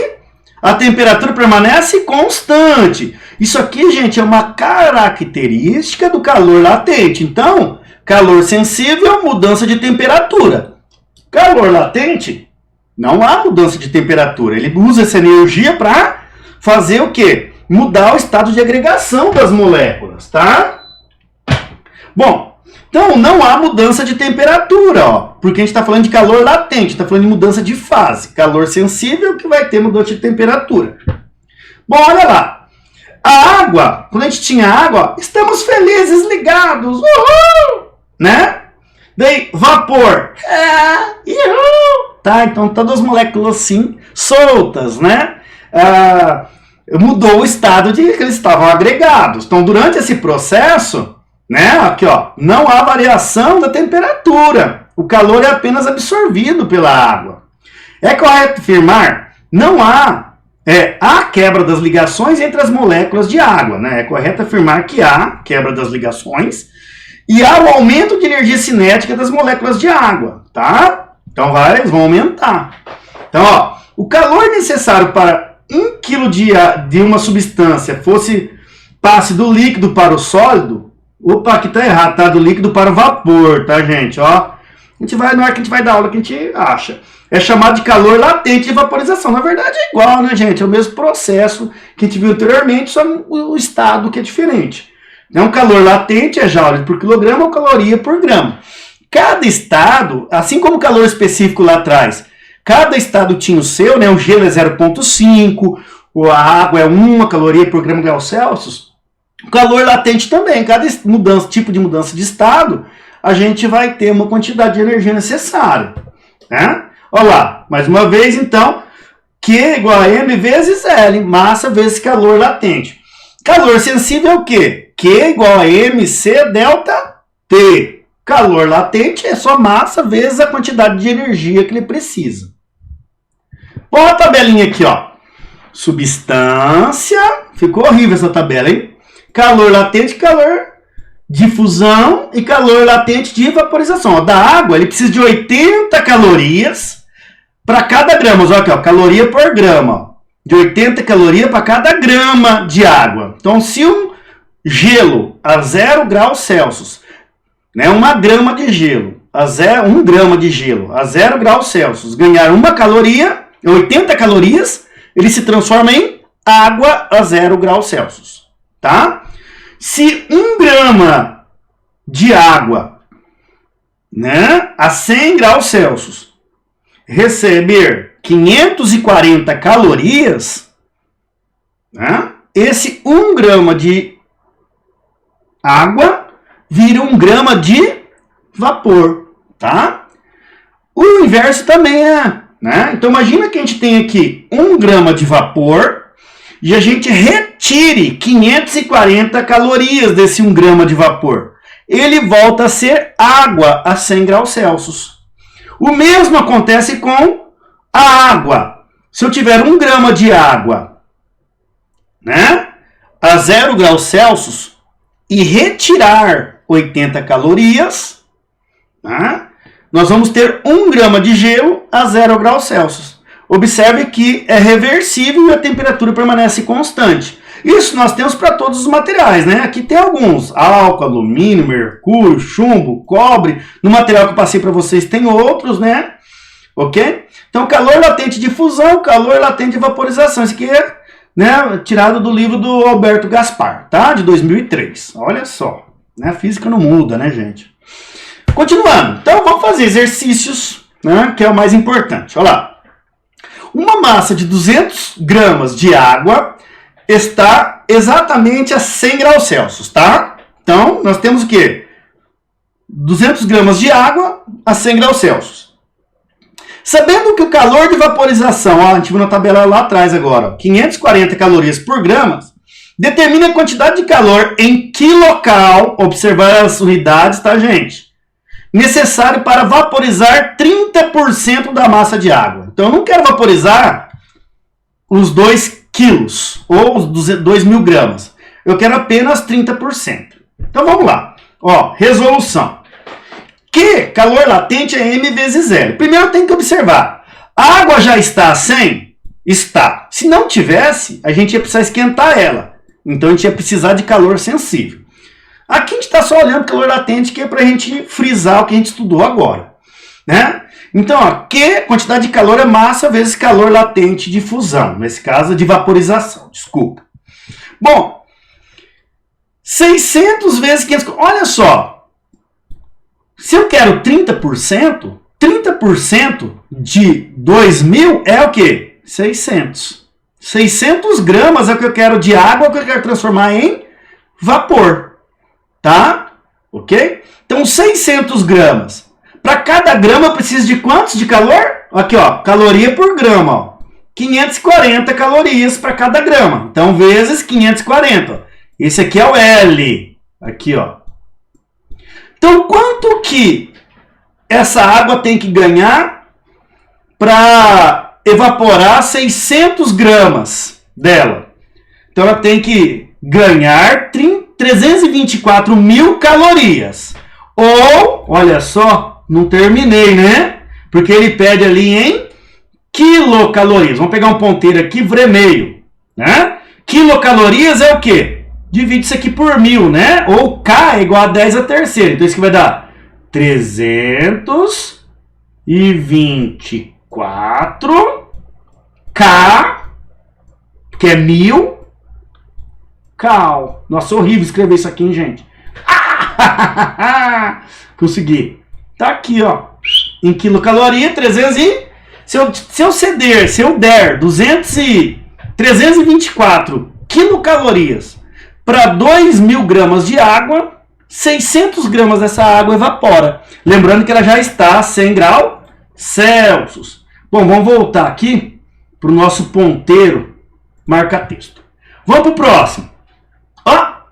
a temperatura permanece constante. Isso aqui, gente, é uma característica do calor latente. Então, calor sensível, mudança de temperatura. Calor latente, não há mudança de temperatura. Ele usa essa energia para fazer o quê? Mudar o estado de agregação das moléculas, tá? Bom, então não há mudança de temperatura, ó, porque a gente está falando de calor latente, está falando de mudança de fase. Calor sensível que vai ter mudança de temperatura. Bom, olha lá. A água, quando a gente tinha água, estamos felizes, ligados, uhul! Né? Daí, vapor. Uhul! Tá, então todas as moléculas assim, soltas, né? Mudou o estado de que eles estavam agregados. Então, durante esse processo, né, aqui, ó, não há variação da temperatura. O calor é apenas absorvido pela água. É correto afirmar, não há quebra das ligações entre as moléculas de água. Né? É correto afirmar que há quebra das ligações e há o aumento de energia cinética das moléculas de água. Tá? Então, eles vão aumentar. Então, ó, o calor necessário para 1 kg de uma substância passe do líquido para o sólido, opa, aqui tá errado, tá? Do líquido para o vapor, tá, gente? Ó, na hora que a gente vai dar aula que a gente acha. É chamado de calor latente de vaporização. Na verdade é igual, né, gente? É o mesmo processo que a gente viu anteriormente, só o estado que é diferente. Então, calor latente é joule por quilograma ou caloria por grama. Cada estado, assim como o calor específico lá atrás, cada estado tinha o seu, né? O gelo é 0,5, a água é 1 caloria por grama grau Celsius. O calor latente também. Cada tipo de mudança de estado, a gente vai ter uma quantidade de energia necessária. Né? Olha lá, mais uma vez, então, Q igual a M vezes L, massa vezes calor latente. Calor sensível é o quê? Q igual a MC delta T. Calor latente é só massa vezes a quantidade de energia que ele precisa. Bom, a tabelinha aqui, ó. Substância. Ficou horrível essa tabela, hein? Calor latente, calor de fusão e calor latente de vaporização. Ó, da água, ele precisa de 80 calorias para cada grama. Olha aqui, ó, caloria por grama. Ó. De 80 calorias para cada grama de água. Então, se um gelo a 0 graus Celsius, né, 1 grama de gelo, 1 grama de gelo a 0 graus Celsius ganhar 1 caloria, 80 calorias, ele se transforma em água a 0 graus Celsius, tá? Se 1 grama de água, né, a 100 graus Celsius receber 540 calorias, né, esse 1 grama de água vira 1 grama de vapor, tá? O inverso também é, né? Então imagina que a gente tem aqui 1 grama de vapor e a gente retire 540 calorias desse 1 grama de vapor. Ele volta a ser água a 100 graus Celsius. O mesmo acontece com a água. Se eu tiver 1 grama de água, né, a 0 graus Celsius e retirar 80 calorias, né, nós vamos ter 1 grama de gelo a 0 graus Celsius. Observe que é reversível e a temperatura permanece constante. Isso nós temos para todos os materiais, né? Aqui tem alguns: álcool, alumínio, mercúrio, chumbo, cobre. No material que eu passei para vocês tem outros, né? Ok? Então, calor latente de fusão, calor latente de vaporização. Isso aqui é, né, tirado do livro do Alberto Gaspar, tá? De 2003. Olha só, né? A física não muda, né, gente? Continuando. Então, vamos fazer exercícios, né, que é o mais importante. Olha lá. Uma massa de 200 gramas de água está exatamente a 100 graus Celsius, tá? Então, nós temos o quê? 200 gramas de água a 100 graus Celsius. Sabendo que o calor de vaporização, ó, a gente viu na tabela lá atrás agora, ó, 540 calorias por grama, determina a quantidade de calor em quilocal, observar as unidades, tá, gente? Necessário para vaporizar 30% da massa de água. Então, eu não quero vaporizar os 2 quilos ou os 2.000 gramas. Eu quero apenas 30%. Então, vamos lá. Ó, resolução. Que calor latente é M vezes L. Primeiro, tem que observar. A água já está a 100? Está. Se não tivesse, a gente ia precisar esquentar ela. Então, a gente ia precisar de calor sensível. Aqui a gente está só olhando calor latente, que é para a gente frisar o que a gente estudou agora, né? Então, ó, Q, quantidade de calor é massa vezes calor latente de fusão. Nesse caso, de vaporização, desculpa. Bom, 600 vezes 500... Olha só, se eu quero 30%, 30% de 2.000 é o quê? 600. 600 gramas é o que eu quero de água que eu quero transformar em vapor. Tá? Ok? Então, 600 gramas. Para cada grama, eu preciso de quantos de calor? Aqui, ó, caloria por grama. Ó. 540 calorias para cada grama. Então, vezes 540. Ó. Esse aqui é o L. Aqui, ó. Então, quanto que essa água tem que ganhar para evaporar 600 gramas dela? Então, ela tem que ganhar 324 mil calorias. Ou, olha só, não terminei, né? Porque ele pede ali em quilocalorias. Vamos pegar um ponteiro aqui, vermelho, né? Quilocalorias é o quê? Divide isso aqui por 1.000, né? Ou K é igual a 10 a terceira. Então, isso aqui vai dar 324 K, que é 1.000, cal. Nossa, horrível escrever isso aqui, hein, gente? Consegui. Tá aqui, ó. Em quilocaloria, 300 e... Se eu der 324 quilocalorias para 2.000 gramas de água, 600 gramas dessa água evapora. Lembrando que ela já está a 100 graus Celsius. Bom, vamos voltar aqui para o nosso ponteiro marca-texto. Vamos para o próximo.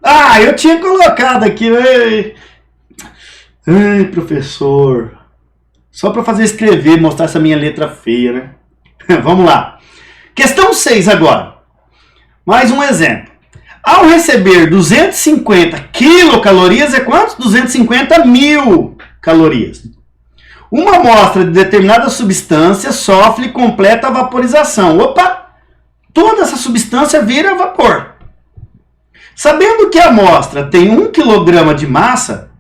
Ah, eu tinha colocado aqui. Ai, professor. Só para fazer escrever, mostrar essa minha letra feia, né? Vamos lá. Questão 6 agora. Mais um exemplo. Ao receber 250 quilocalorias, é quanto? 250 mil calorias. Uma amostra de determinada substância sofre completa vaporização. Opa! Toda essa substância vira vapor. Sabendo que a amostra tem 1 kg de massa,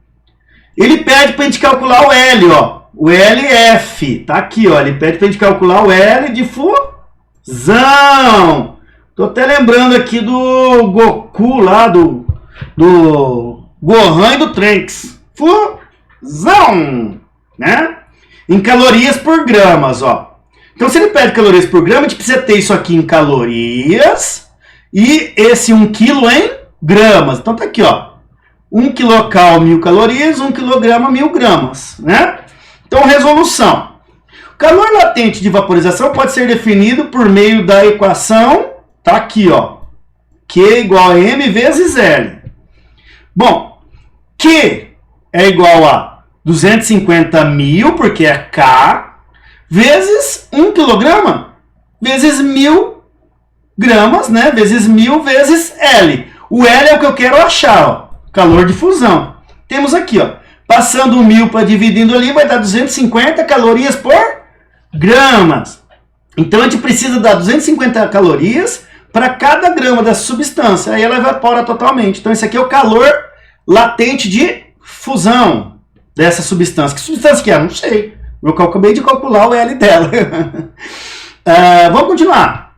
ele pede para a gente calcular o L, ó. o LF. Tá aqui, ó. Ele pede pra gente calcular o L de fusão. Tô até lembrando aqui do Goku lá, do Gohan e do Trunks. Fusão, né? Em calorias por gramas, ó. Então, se ele pede calorias por grama, a gente precisa ter isso aqui em calorias e esse 1 kg em gramas. Então, tá aqui, ó. 1 kcal, 1000 calorias, 1 kg, 1000 gramas, né? Então, resolução. O calor latente de vaporização pode ser definido por meio da equação, tá aqui, ó. Q igual a M vezes L. Bom, Q é igual a 250 mil, porque é K, vezes 1 kg, vezes 1000 gramas, né? Vezes 1000 vezes L. O L é o que eu quero achar, ó. Calor de fusão. Temos aqui, ó. Passando o 1000 para dividindo ali, vai dar 250 calorias por gramas. Então, a gente precisa dar 250 calorias para cada grama dessa substância. Aí ela evapora totalmente. Então, esse aqui é o calor latente de fusão dessa substância. Que substância que é? Não sei. Eu acabei de calcular o L dela. Vamos continuar.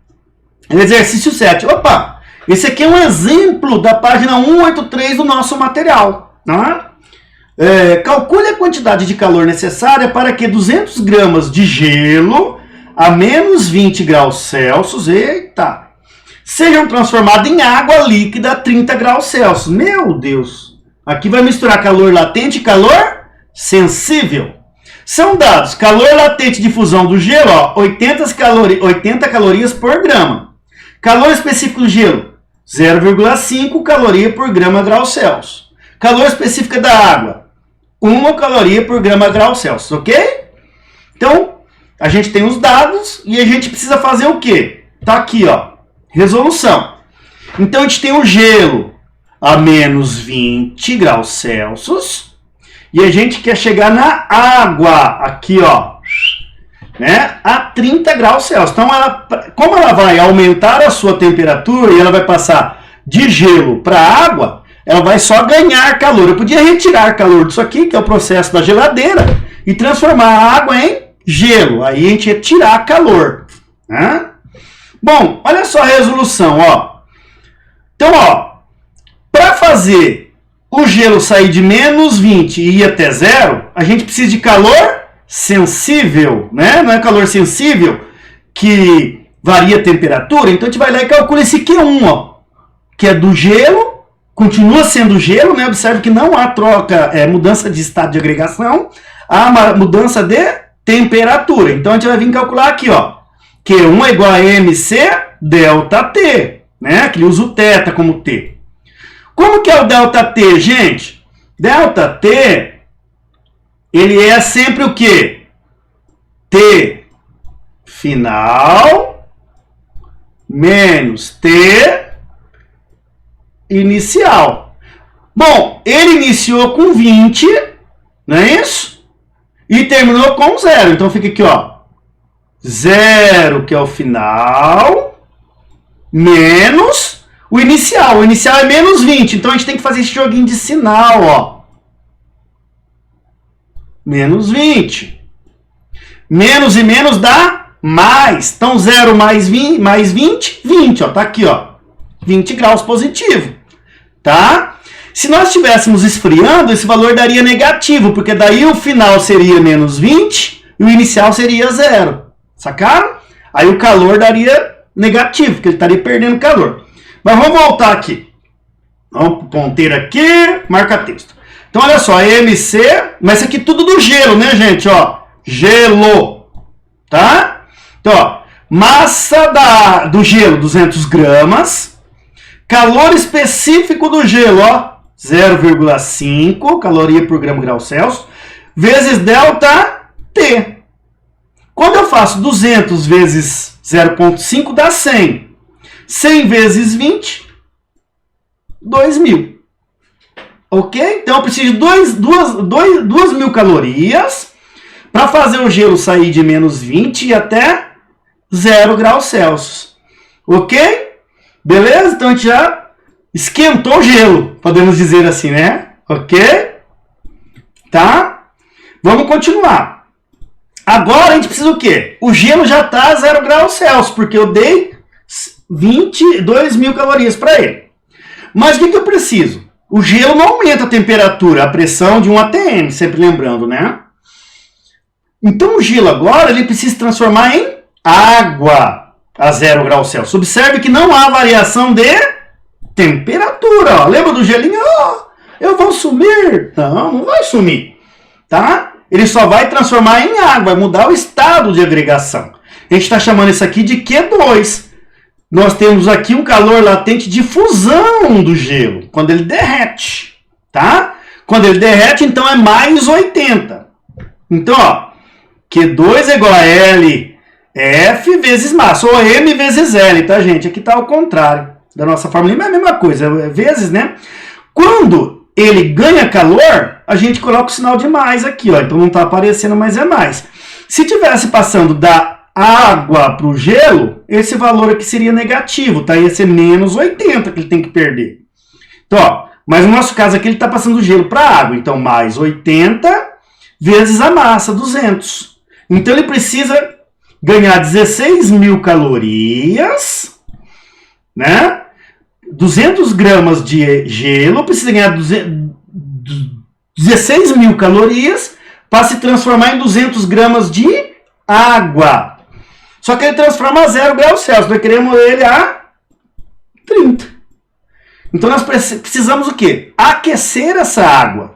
Exercício 7. Opa! Esse aqui é um exemplo da página 183 do nosso material. Né? Calcule a quantidade de calor necessária para que 200 gramas de gelo a menos 20 graus Celsius, sejam transformados em água líquida a 30 graus Celsius. Meu Deus! Aqui vai misturar calor latente e calor sensível. São dados calor latente de fusão do gelo, ó, 80 calorias por grama. Calor específico do gelo, 0,5 caloria por grama grau Celsius. Calor específico da água, 1 caloria por grama grau Celsius, ok? Então, a gente tem os dados e a gente precisa fazer o quê? Tá aqui, ó, resolução. Então, a gente tem o gelo a menos 20 graus Celsius e a gente quer chegar na água, aqui, ó, né, a 30 graus Celsius. Então, como ela vai aumentar a sua temperatura e ela vai passar de gelo para água, ela vai só ganhar calor. Eu podia retirar calor disso aqui, que é o processo da geladeira, e transformar a água em gelo. Aí a gente ia tirar calor. Né? Bom, olha só a resolução. Ó. Então, ó, para fazer o gelo sair de menos 20 e ir até zero, a gente precisa de calor sensível. Né? Não é calor sensível que varia a temperatura. Então a gente vai lá e calcula esse Q1, ó, que é do gelo. Continua sendo gelo, né? Observe que não há troca, mudança de estado de agregação, há mudança de temperatura. Então a gente vai vir calcular aqui, ó, Q1 é igual a MC delta T, né? Que ele usa o θ como T. Como que é o delta T, gente? Delta T, ele é sempre o quê? T final menos T inicial. Bom, ele iniciou com 20, não é isso? E terminou com 0. Então fica aqui, ó. 0, que é o final, menos o inicial. O inicial é menos 20. Então a gente tem que fazer esse joguinho de sinal, ó. Menos 20. Menos e menos dá mais. Então 0 mais 20, 20, ó. Tá aqui, ó. 20 graus positivo. Tá? Se nós estivéssemos esfriando, esse valor daria negativo, porque daí o final seria menos 20 e o inicial seria 0. Sacaram? Aí o calor daria negativo, porque ele estaria perdendo calor. Mas vamos voltar aqui. Vamos para o ponteiro aqui, marca texto. Então, olha só, MC, mas isso aqui tudo do gelo, né, gente? Ó, gelo. Tá? Então, ó, massa do gelo, 200 gramas. Calor específico do gelo, ó, 0,5 caloria por grama grau Celsius, vezes delta T. Quando eu faço 200 vezes 0,5 dá 100. 100 vezes 20, 2.000. Ok? Então eu preciso de 2.000 calorias para fazer o gelo sair de menos 20 e até 0 graus Celsius. Ok? Beleza? Então a gente já esquentou o gelo, podemos dizer assim, né? Ok? Tá? Vamos continuar. Agora a gente precisa o quê? O gelo já está a 0 graus Celsius, porque eu dei 22.000 calorias para ele. Mas o que eu preciso? O gelo não aumenta a temperatura, a pressão de 1 atm, sempre lembrando, né? Então o gelo agora ele precisa se transformar em água a 0 graus Celsius. Observe que não há variação de temperatura. Ó. Lembra do gelinho? Oh, eu vou sumir. Não, não vai sumir. Tá? Ele só vai transformar em água, vai mudar o estado de agregação. A gente está chamando isso aqui de Q2. Nós temos aqui um calor latente de fusão do gelo, quando ele derrete. Tá? Quando ele derrete, então é mais 80. Então, ó, Q2 é igual a L F vezes massa, ou M vezes L, tá, gente? Aqui tá ao contrário da nossa fórmula, mas é a mesma coisa, é vezes, né? Quando ele ganha calor, a gente coloca o sinal de mais aqui, ó. Então não tá aparecendo, mas é mais. Se tivesse passando da água para o gelo, esse valor aqui seria negativo, tá? Ia ser menos 80 que ele tem que perder. Então, ó, mas no nosso caso aqui ele tá passando o gelo para a água, então mais 80 vezes a massa, 200. Então ele precisa ganhar 16.000 calorias, né? 200 gramas de gelo, precisa ganhar 16.000 calorias para se transformar em 200 gramas de água. Só que ele transforma a 0 graus Celsius, nós queremos ele a 30. Então nós precisamos o quê? Aquecer essa água.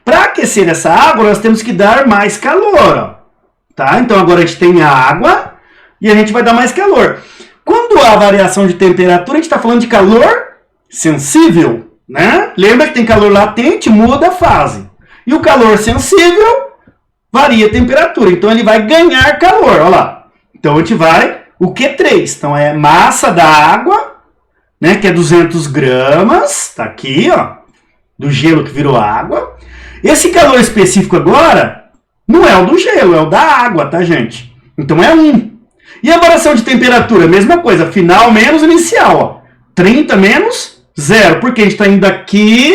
Para aquecer essa água, nós temos que dar mais calor, ó. Tá? Então agora a gente tem água e a gente vai dar mais calor. Quando há variação de temperatura, a gente está falando de calor sensível, né? Lembra que tem calor latente, muda a fase. E o calor sensível varia a temperatura, então ele vai ganhar calor, olha lá. Então a gente vai, o Q3, então é massa da água, né, que é 200 gramas, tá aqui, ó, do gelo que virou água. Esse calor específico agora não é o do gelo, é o da água, tá, gente? Então é 1. E a variação de temperatura, mesma coisa, final menos inicial, ó. 30 menos 0, porque a gente está indo aqui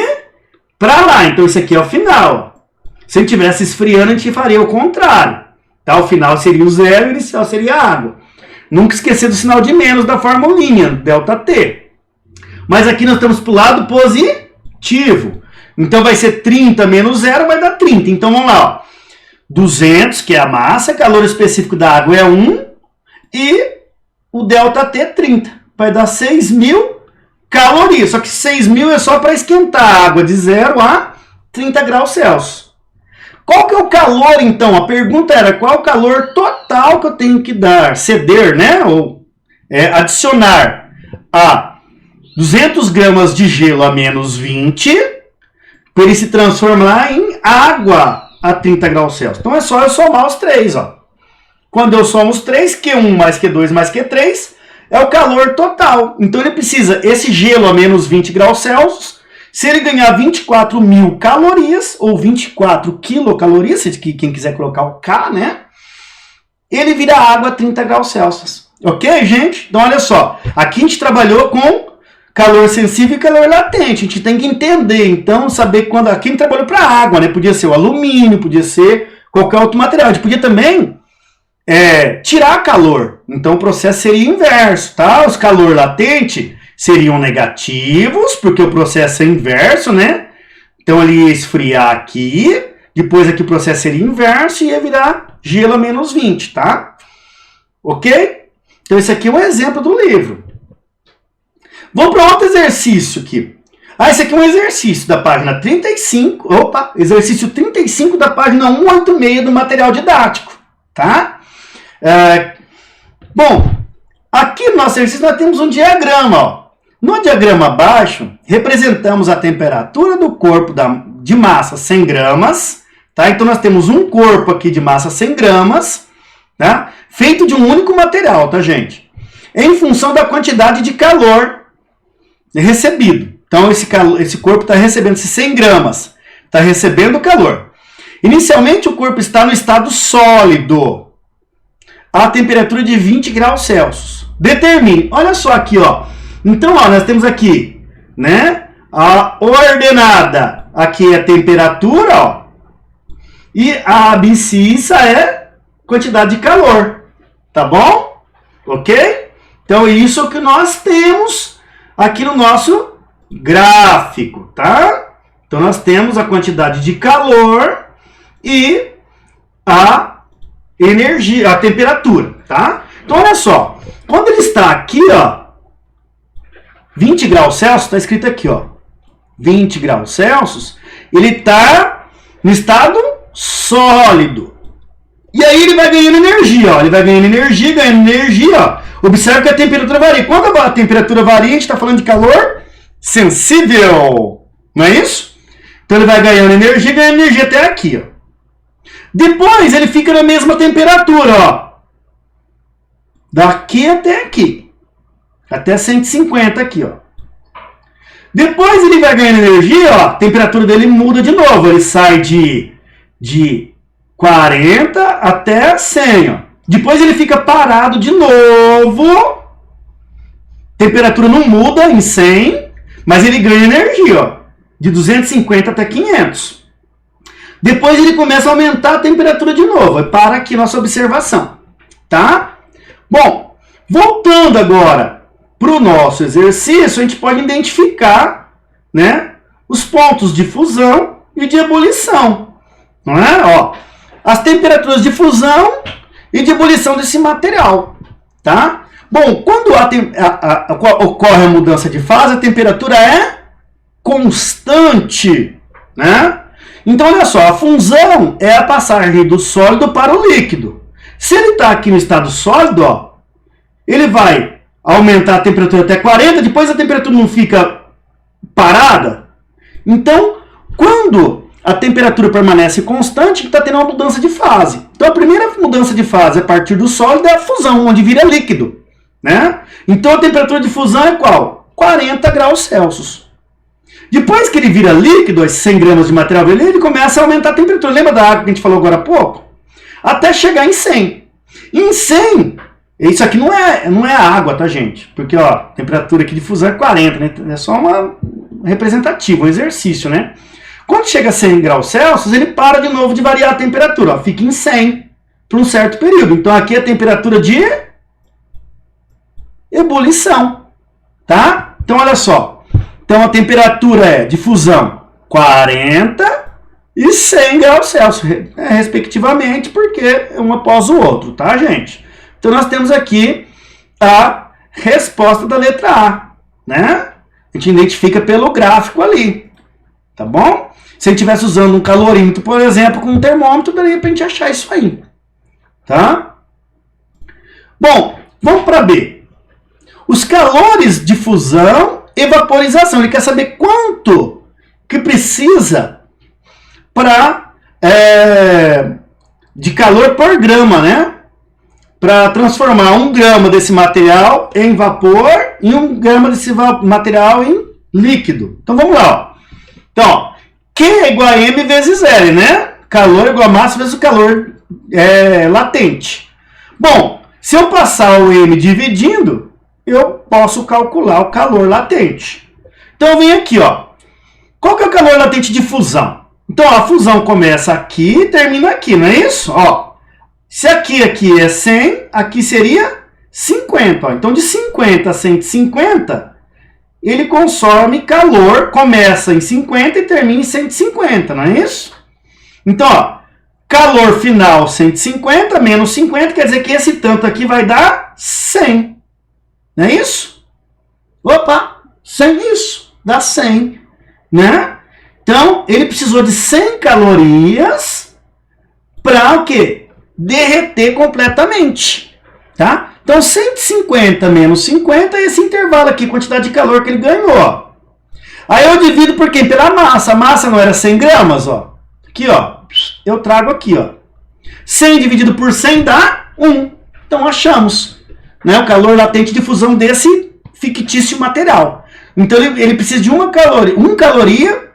para lá, então isso aqui é o final. Se a gente estivesse esfriando, a gente faria o contrário. Tá? O final seria o 0 e o inicial seria a água. Nunca esquecer do sinal de menos da formulinha, ΔT. Mas aqui nós estamos para o lado positivo. Então vai ser 30 menos 0, vai dar 30. Então vamos lá, ó. 200, que é a massa, calor específico da água é 1, e o ΔT é 30. Vai dar 6.000 calorias. Só que 6.000 é só para esquentar a água de 0 a 30 graus Celsius. Qual que é o calor, então? A pergunta era qual é o calor total que eu tenho que dar, ceder, né? Ou adicionar a 200 gramas de gelo a menos 20 para ele se transformar em água a 30 graus Celsius. Então é só eu somar os 3, ó. Quando eu somo os 3, Q1 mais Q2 mais Q3 é o calor total. Então ele precisa, esse gelo a menos 20 graus Celsius, se ele ganhar 24.000 calorias, ou 24 quilocalorias, se quem quiser colocar o K, né? Ele vira água a 30 graus Celsius. Ok, gente? Então olha só, aqui a gente trabalhou com calor sensível e calor latente. A gente tem que entender, então, saber quando... Aqui a gente trabalhou para água, né? Podia ser o alumínio, podia ser qualquer outro material. A gente podia também tirar calor. Então o processo seria inverso, tá? Os calor latente seriam negativos, porque o processo é inverso, né? Então ele ia esfriar aqui, depois aqui o processo seria inverso e ia virar gelo a menos 20, tá? Ok? Então esse aqui é um exemplo do livro. Vamos para outro exercício aqui. Esse aqui é um exercício da página 35, exercício 35 da página 186 do material didático, tá? Bom, aqui no nosso exercício nós temos um diagrama, ó. No diagrama abaixo, representamos a temperatura do corpo de massa 100 gramas, tá? Então nós temos um corpo aqui de massa 100 gramas, tá? Feito de um único material, tá, gente? Em função da quantidade de calor recebido. Então esse corpo está recebendo esses 100 gramas, está recebendo calor. Inicialmente o corpo está no estado sólido, a temperatura de 20 graus Celsius. Determine, olha só aqui, ó. Então, ó, nós temos aqui, né, a ordenada, aqui é a temperatura, ó, e a abscissa é quantidade de calor, tá bom? Ok? Então isso é o que nós temos aqui no nosso gráfico, tá? Então nós temos a quantidade de calor e a energia, a temperatura, tá? Então olha só, quando ele está aqui, ó, 20 graus Celsius, está escrito aqui, ó, 20 graus Celsius, ele está no estado sólido. E aí ele vai ganhando energia, ó, ele vai ganhando energia, ó. Observe que a temperatura varia. Quando a temperatura varia, a gente está falando de calor sensível, não é isso? Então ele vai ganhando energia até aqui, ó. Depois ele fica na mesma temperatura, ó. Daqui até aqui. Até 150 aqui, ó. Depois ele vai ganhando energia, ó. A temperatura dele muda de novo. Ele sai de 40 até 100, ó. Depois ele fica parado de novo. Temperatura não muda em 100, mas ele ganha energia, ó. De 250 até 500. Depois ele começa a aumentar a temperatura de novo. Para aqui nossa observação, tá? Bom, voltando agora para o nosso exercício, a gente pode identificar, né, os pontos de fusão e de ebulição. Não é? Ó, as temperaturas de fusão e de ebulição desse material. Tá? Bom, quando ocorre a mudança de fase, a temperatura é constante. Né? Então, olha só, a fusão é a passagem do sólido para o líquido. Se ele está aqui no estado sólido, ó, ele vai aumentar a temperatura até 40, depois a temperatura não fica parada. Então, quando a temperatura permanece constante, está tendo uma mudança de fase. Então, a primeira mudança de fase a partir do sólido é a fusão, onde vira líquido. Né? Então, a temperatura de fusão é qual? 40 graus Celsius. Depois que ele vira líquido, esses 100 gramas de material vermelho, ele começa a aumentar a temperatura. Lembra da água que a gente falou agora há pouco? Até chegar em 100. Em 100, isso aqui não é água, tá, gente? Porque, ó, a temperatura aqui de fusão é 40, né? É só uma representativa, um exercício, né? Quando chega a 100 graus Celsius, ele para de novo de variar a temperatura, ó, fica em 100 por um certo período. Então, aqui é a temperatura de ebulição, tá? Então, olha só. Então, a temperatura é de fusão 40 e 100 graus Celsius, respectivamente, porque um após o outro, tá, gente? Então, nós temos aqui a resposta da letra A, né? A gente identifica pelo gráfico ali, tá bom? Se a gente estivesse usando um calorímetro, por exemplo, com um termômetro, daria para a gente achar isso aí, tá? Bom, vamos para B. Os calores de fusão e vaporização. Ele quer saber quanto que precisa de calor por grama, né? Para transformar 1 grama desse material em vapor e 1 grama desse material em líquido. Então vamos lá. Ó. Então, ó, Q é igual a M vezes L, né? Calor é igual a massa vezes o calor latente. Bom, se eu passar o M dividindo, eu posso calcular o calor latente. Então eu venho aqui, ó. Qual que é o calor latente de fusão? Então, ó, a fusão começa aqui e termina aqui, não é isso? Ó, se aqui é 100, aqui seria 50. Ó. Então, de 50 a 150, ele consome calor, começa em 50 e termina em 150, não é isso? Então, ó, calor final 150 menos 50, quer dizer que esse tanto aqui vai dar 100. Não é isso? Opa, 100 isso, dá 100, né? Então, ele precisou de 100 calorias para o quê? Derreter completamente, tá? Então, 150 menos 50 é esse intervalo aqui, quantidade de calor que ele ganhou. Aí eu divido por quê? Pela massa. A massa não era 100 gramas, ó. Aqui, ó. Eu trago aqui, ó. 100 dividido por 100 dá 1. Então, achamos, né, o calor latente de fusão desse fictício material. Então, ele precisa de 1 caloria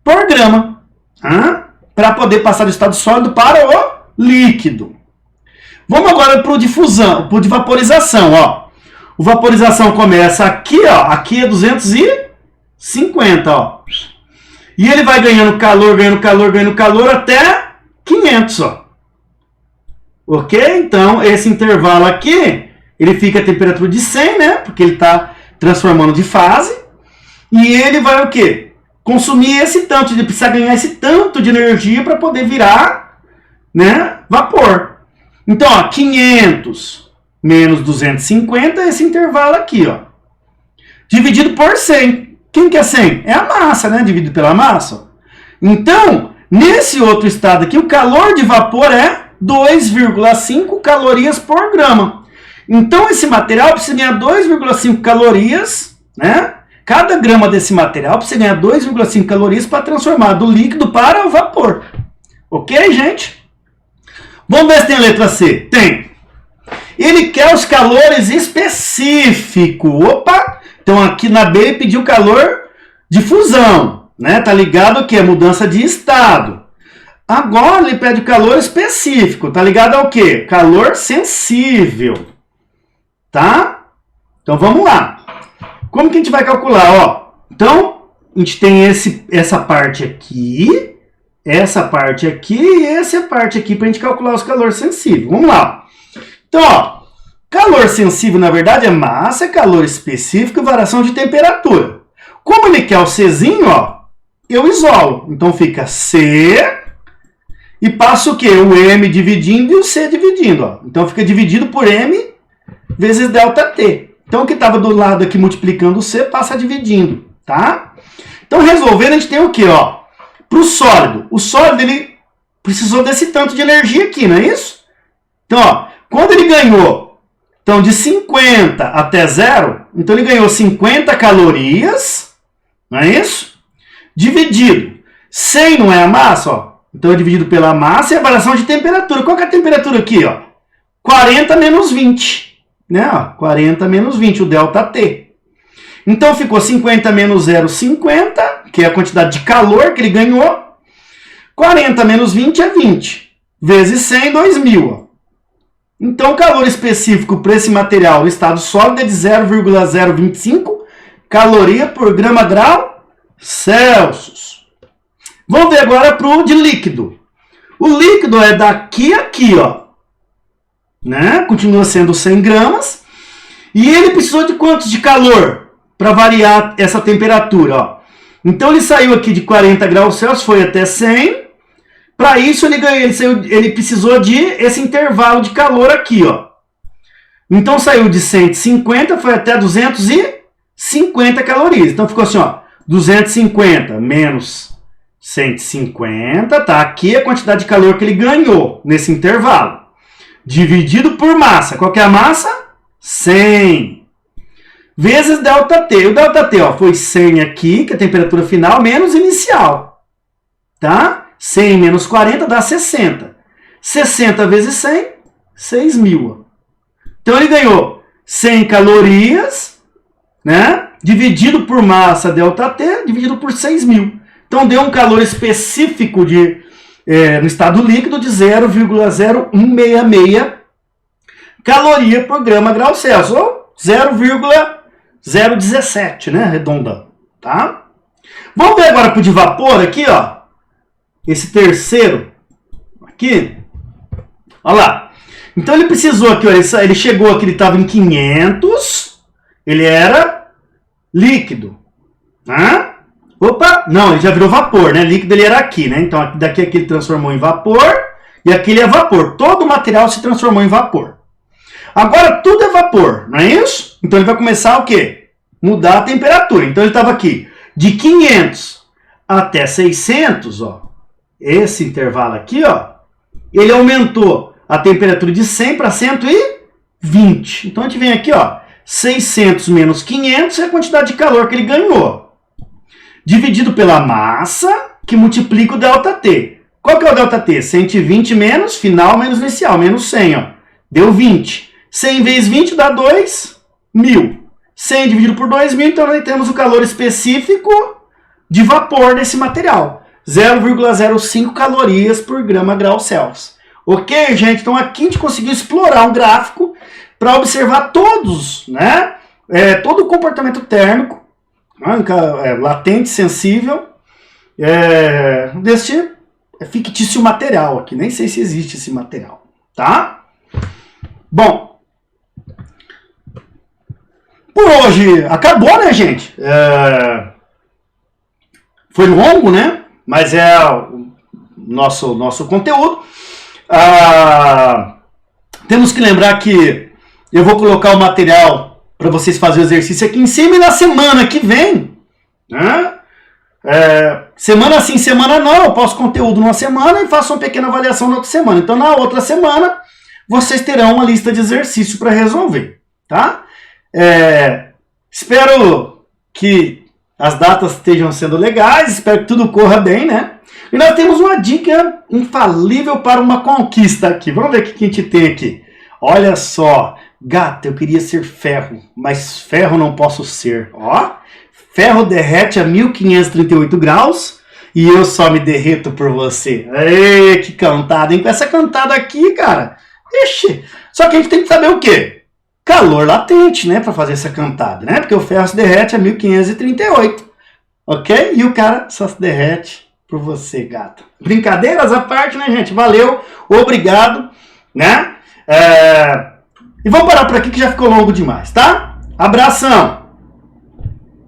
por grama, para poder passar do estado sólido para o líquido. Vamos agora para o de fusão, para o de vaporização. Ó. O vaporização começa aqui, ó, aqui é 250, ó. E ele vai ganhando calor até 500, ó. Ok? Então, esse intervalo aqui, ele fica a temperatura de 100, né? Porque ele está transformando de fase. E ele vai o quê? Consumir esse tanto, ele precisa ganhar esse tanto de energia para poder virar, né, vapor. Então, ó, 500 menos 250 é esse intervalo aqui, ó. Dividido por 100. Quem que é 100? É a massa, né? Dividido pela massa. Então, nesse outro estado aqui, o calor de vapor é 2,5 calorias por grama. Então, esse material precisa ganhar 2,5 calorias, né? Cada grama desse material precisa ganhar 2,5 calorias para transformar do líquido para o vapor. Ok, gente? Vamos ver se tem a letra C. Tem. Ele quer os calores específicos. Opa! Então, aqui na B ele pediu calor de fusão, né? Tá ligado ao que? Mudança de estado. Agora ele pede calor específico. Tá ligado ao que? Calor sensível. Tá? Então, vamos lá. Como que a gente vai calcular? Ó, então, a gente tem essa parte aqui, essa parte aqui e essa parte aqui para a gente calcular os calores sensíveis. Vamos lá. Então, ó, calor sensível, na verdade, é massa, calor específico e variação de temperatura. Como ele quer o Czinho, ó, eu isolo. Então, fica C e passo o quê? O M dividindo e o C dividindo. Ó. Então, fica dividido por M vezes ΔT. Então, o que estava do lado aqui multiplicando o C, passa dividindo, tá? Então, resolvendo, a gente tem o quê, ó? Para o sólido. O sólido, ele precisou desse tanto de energia aqui, não é isso? Então, ó, quando ele ganhou, então, de 50 até 0, então ele ganhou 50 calorias, não é isso? Dividido. 100 não é a massa, ó. Então, é dividido pela massa e a variação de temperatura. Qual que é a temperatura aqui, ó? 40 menos 20. Né? 40 menos 20, o ΔT. Então ficou 50 menos 0, 50, que é a quantidade de calor que ele ganhou. 40 menos 20 é 20. Vezes 100, 2.000. Ó. Então o calor específico para esse material no estado sólido é de 0,025 caloria por grama grau Celsius. Vamos ver agora para o de líquido. O líquido é daqui a aqui, ó. Né? Continua sendo 100 gramas. E ele precisou de quantos de calor para variar essa temperatura? Ó. Então ele saiu aqui de 40 graus Celsius, foi até 100. Para isso ele precisou de esse intervalo de calor aqui. Ó. Então saiu de 150, foi até 250 calorias. Então ficou assim, ó, 250 menos 150, tá? Aqui é a quantidade de calor que ele ganhou nesse intervalo. Dividido por massa. Qual que é a massa? 100. Vezes ΔT. O ΔT, ó, foi 100 aqui, que é a temperatura final, menos inicial. Tá? 100 menos 40 dá 60. 60 vezes 100, 6.000. Então ele ganhou 100 calorias, né? Dividido por massa ΔT, dividido por 6.000. Então deu um calor específico no estado líquido de 0,0166 caloria por grama grau Celsius, ou 0,017, né, arredondando, tá? Vamos ver agora para o de vapor aqui, ó, esse terceiro aqui, olha lá. Então ele precisou aqui, ó, ele chegou aqui, ele estava em 500, ele era líquido, né? Opa, não, ele já virou vapor, né? Líquido ele era aqui, né? Então daqui a aqui ele transformou em vapor e aqui ele é vapor. Todo o material se transformou em vapor. Agora tudo é vapor, não é isso? Então ele vai começar o quê? Mudar a temperatura. Então ele estava aqui de 500 até 600, ó. Esse intervalo aqui, ó. Ele aumentou a temperatura de 100 para 120. Então a gente vem aqui, ó. 600 menos 500 é a quantidade de calor que ele ganhou. Dividido pela massa, que multiplica o ΔT. Qual que é o ΔT? 120 menos final menos inicial, menos 100, ó. Deu 20. 100 vezes 20 dá 2.000. 100 dividido por 2.000, então nós temos o calor específico de vapor desse material. 0,05 calorias por grama grau Celsius. Ok, gente? Então aqui a gente conseguiu explorar um gráfico para observar todos, né? Todo o comportamento térmico, latente, sensível, deste fictício material aqui. Nem sei se existe esse material, tá? Bom, por hoje acabou, né, gente? Foi longo, né? Mas é o nosso conteúdo. Temos que lembrar que eu vou colocar o material para vocês fazerem o exercício aqui em cima, e na semana que vem, né? Semana sim, semana não, eu posto conteúdo numa semana e faço uma pequena avaliação na outra semana. Então, na outra semana, vocês terão uma lista de exercícios para resolver, tá? Espero que as datas estejam sendo legais, espero que tudo corra bem, né? E nós temos uma dica infalível para uma conquista aqui. Vamos ver o que a gente tem aqui. Olha só, gata, eu queria ser ferro, mas ferro não posso ser. Ó, ferro derrete a 1538 graus e eu só me derreto por você. Ei, que cantada, hein? Com essa cantada aqui, cara. Ixi, só que a gente tem que saber o quê? Calor latente, né, para fazer essa cantada, né? Porque o ferro se derrete a 1538, ok? E o cara só se derrete por você, gata. Brincadeiras à parte, né, gente? Valeu, obrigado, né? E vamos parar por aqui que já ficou longo demais, tá? Abração!